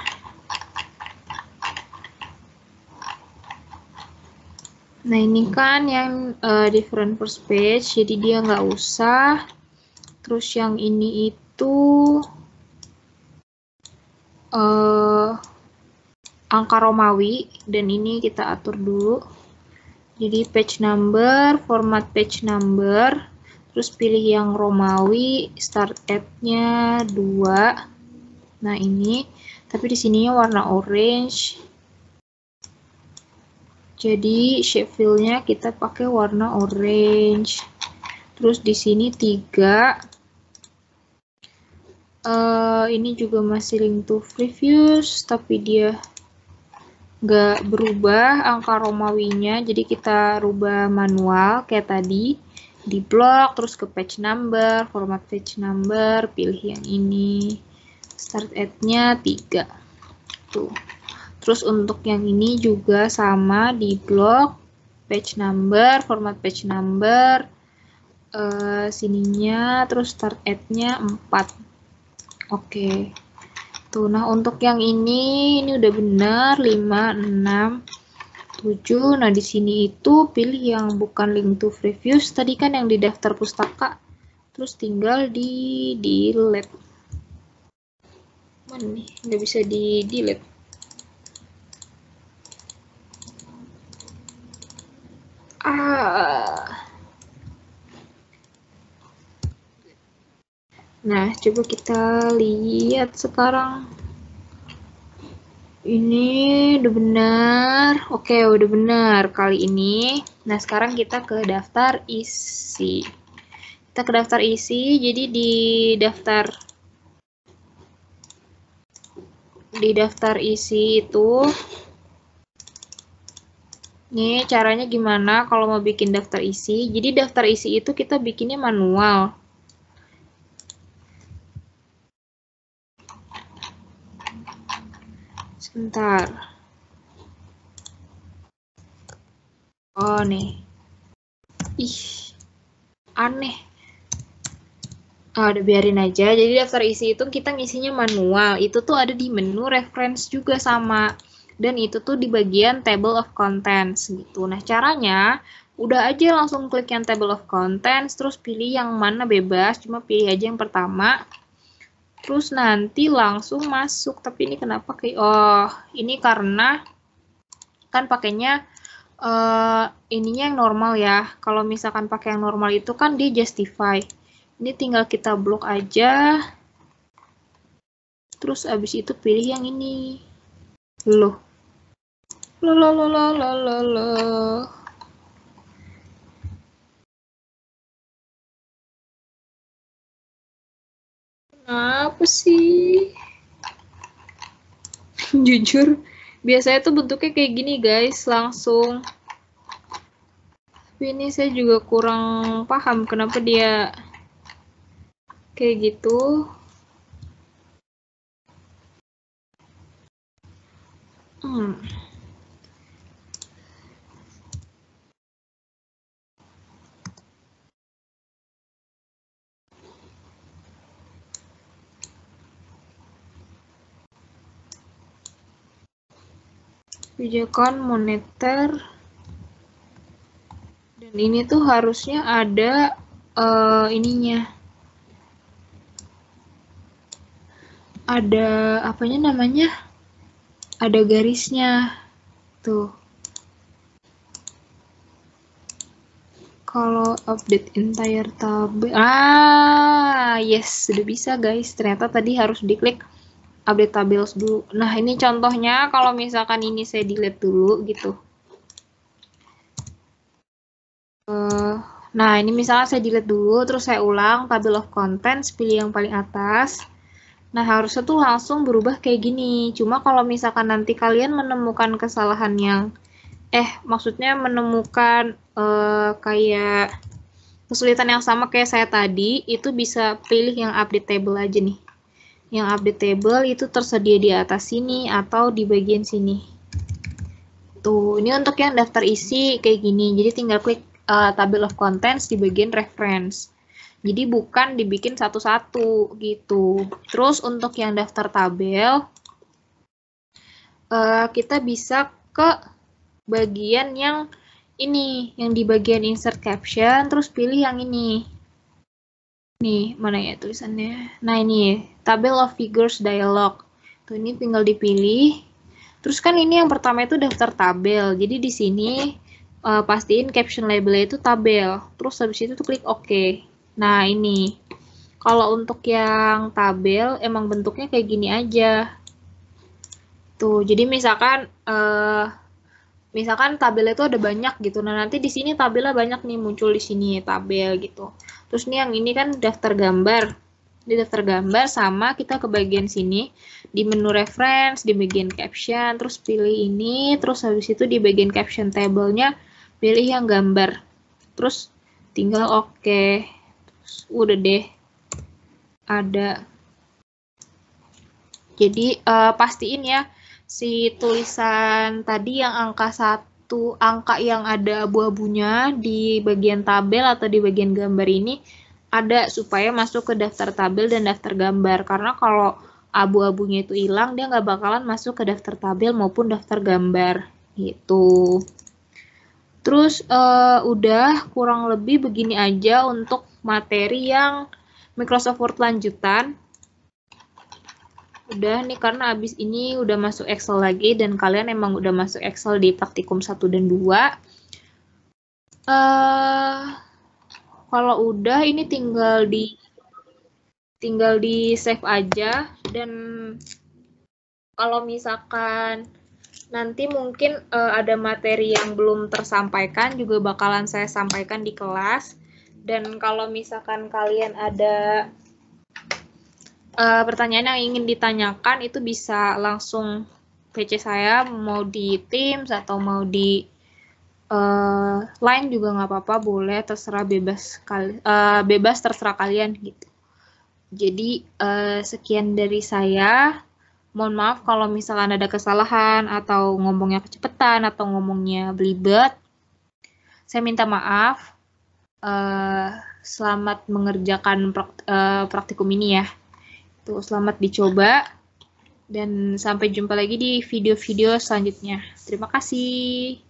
ini kan yang different first page, jadi dia nggak usah. Terus yang ini itu angka Romawi, dan ini kita atur dulu. Jadi page number, format page number, terus pilih yang Romawi, start at-nya 2. Nah ini, tapi di sininya warna orange. Jadi shape fill-nya kita pakai warna orange. Terus di sini 3. Ini juga masih link to previous, tapi dia nggak berubah angka Romawinya, jadi kita rubah manual kayak tadi, di blok, terus ke page number, format page number, pilih yang ini, start at-nya 3. Tuh. Terus untuk yang ini juga sama, di blok, page number, format page number, sininya, terus start at-nya 4. Oke. Tuh, nah untuk yang ini udah benar 5, 6, 7. Nah, di sini itu pilih yang bukan link to previews. Tadi kan yang di daftar pustaka. Terus tinggal di delete. Mana nih? Nggak bisa di delete. Nah, coba kita lihat sekarang. Ini udah benar. Oke, udah benar kali ini. Nah, sekarang kita ke daftar isi. Kita ke daftar isi, jadi di daftar isi itu, nih caranya gimana kalau mau bikin daftar isi. Jadi daftar isi itu kita bikinnya manual. Sebentar. Oh, nih. Ih, aneh. Udah biarin aja. Jadi daftar isi itu kita ngisinya manual. Itu tuh ada di menu reference juga sama. Dan itu tuh di bagian table of contents gitu. Nah, caranya udah aja langsung klik yang table of contents, terus pilih yang mana bebas, cuma pilih aja yang pertama. Terus nanti langsung masuk. Tapi ini kenapa kayak, oh, ini karena kan pakainya ininya yang normal ya. Kalau misalkan pakai yang normal itu kan dia justify. Ini tinggal kita blok aja. Terus abis itu pilih yang ini. Loh. Loh. Kenapa sih? Jujur, biasanya tuh bentuknya kayak gini guys, langsung. Tapi ini saya juga kurang paham kenapa dia kayak gitu. Kebijakan moneter. Dan ini tuh harusnya ada ininya. Ada apanya namanya? Ada garisnya. Tuh. Kalau update entire tabel. Yes, sudah bisa guys. Ternyata tadi harus diklik update tables dulu. Nah, ini contohnya kalau misalkan ini saya delete dulu gitu. Nah, ini misalnya saya delete dulu, terus saya ulang table of contents, pilih yang paling atas. Nah, harusnya tuh langsung berubah kayak gini. Cuma kalau misalkan nanti kalian menemukan kesalahan yang, maksudnya menemukan kayak kesulitan yang sama kayak saya tadi, itu bisa pilih yang update table aja nih. Yang update table itu tersedia di atas sini atau di bagian sini. Tuh, ini untuk yang daftar isi kayak gini. Jadi tinggal klik table of contents di bagian reference. Jadi bukan dibikin satu-satu gitu. Terus untuk yang daftar tabel, kita bisa ke bagian yang ini, yang di bagian insert caption, terus pilih yang ini. Nih, mana ya tulisannya? Nah, ini, table of figures dialog. Tuh, ini tinggal dipilih. Terus kan ini yang pertama itu daftar tabel. Jadi di sini pastiin caption labelnya itu tabel. Terus habis itu tuh klik OK. Nah, ini. Kalau untuk yang tabel emang bentuknya kayak gini aja. Tuh, jadi misalkan tabelnya itu ada banyak gitu. Nah, nanti di sini tabelnya banyak nih muncul di sini tabel gitu. Terus nih yang ini kan daftar gambar. Di daftar gambar sama kita ke bagian sini di menu reference, di bagian caption, terus pilih ini, terus habis itu di bagian caption table-nya pilih yang gambar. Terus tinggal oke. Terus udah deh. Ada. Jadi pastiin ya si tulisan tadi yang angka 1, angka yang ada abu-abunya di bagian tabel atau di bagian gambar ini ada supaya masuk ke daftar tabel dan daftar gambar. Karena kalau abu-abunya itu hilang, dia nggak bakalan masuk ke daftar tabel maupun daftar gambar gitu. Terus udah kurang lebih begini aja untuk materi yang Microsoft Word lanjutan. Udah nih, karena abis ini udah masuk Excel lagi dan kalian emang udah masuk Excel di praktikum 1 dan 2. Kalau udah ini tinggal di save aja, dan kalau misalkan nanti mungkin ada materi yang belum tersampaikan juga bakalan saya sampaikan di kelas. Dan kalau misalkan kalian ada pertanyaan yang ingin ditanyakan, itu bisa langsung PC saya, mau di Teams atau mau di Line juga nggak apa-apa, boleh, terserah, bebas terserah kalian gitu. Jadi sekian dari saya. Mohon maaf kalau misalkan ada kesalahan atau ngomongnya kecepatan atau ngomongnya belibet. Saya minta maaf. Selamat mengerjakan praktikum ini ya. Tuh, selamat dicoba. Dan sampai jumpa lagi di video-video selanjutnya. Terima kasih.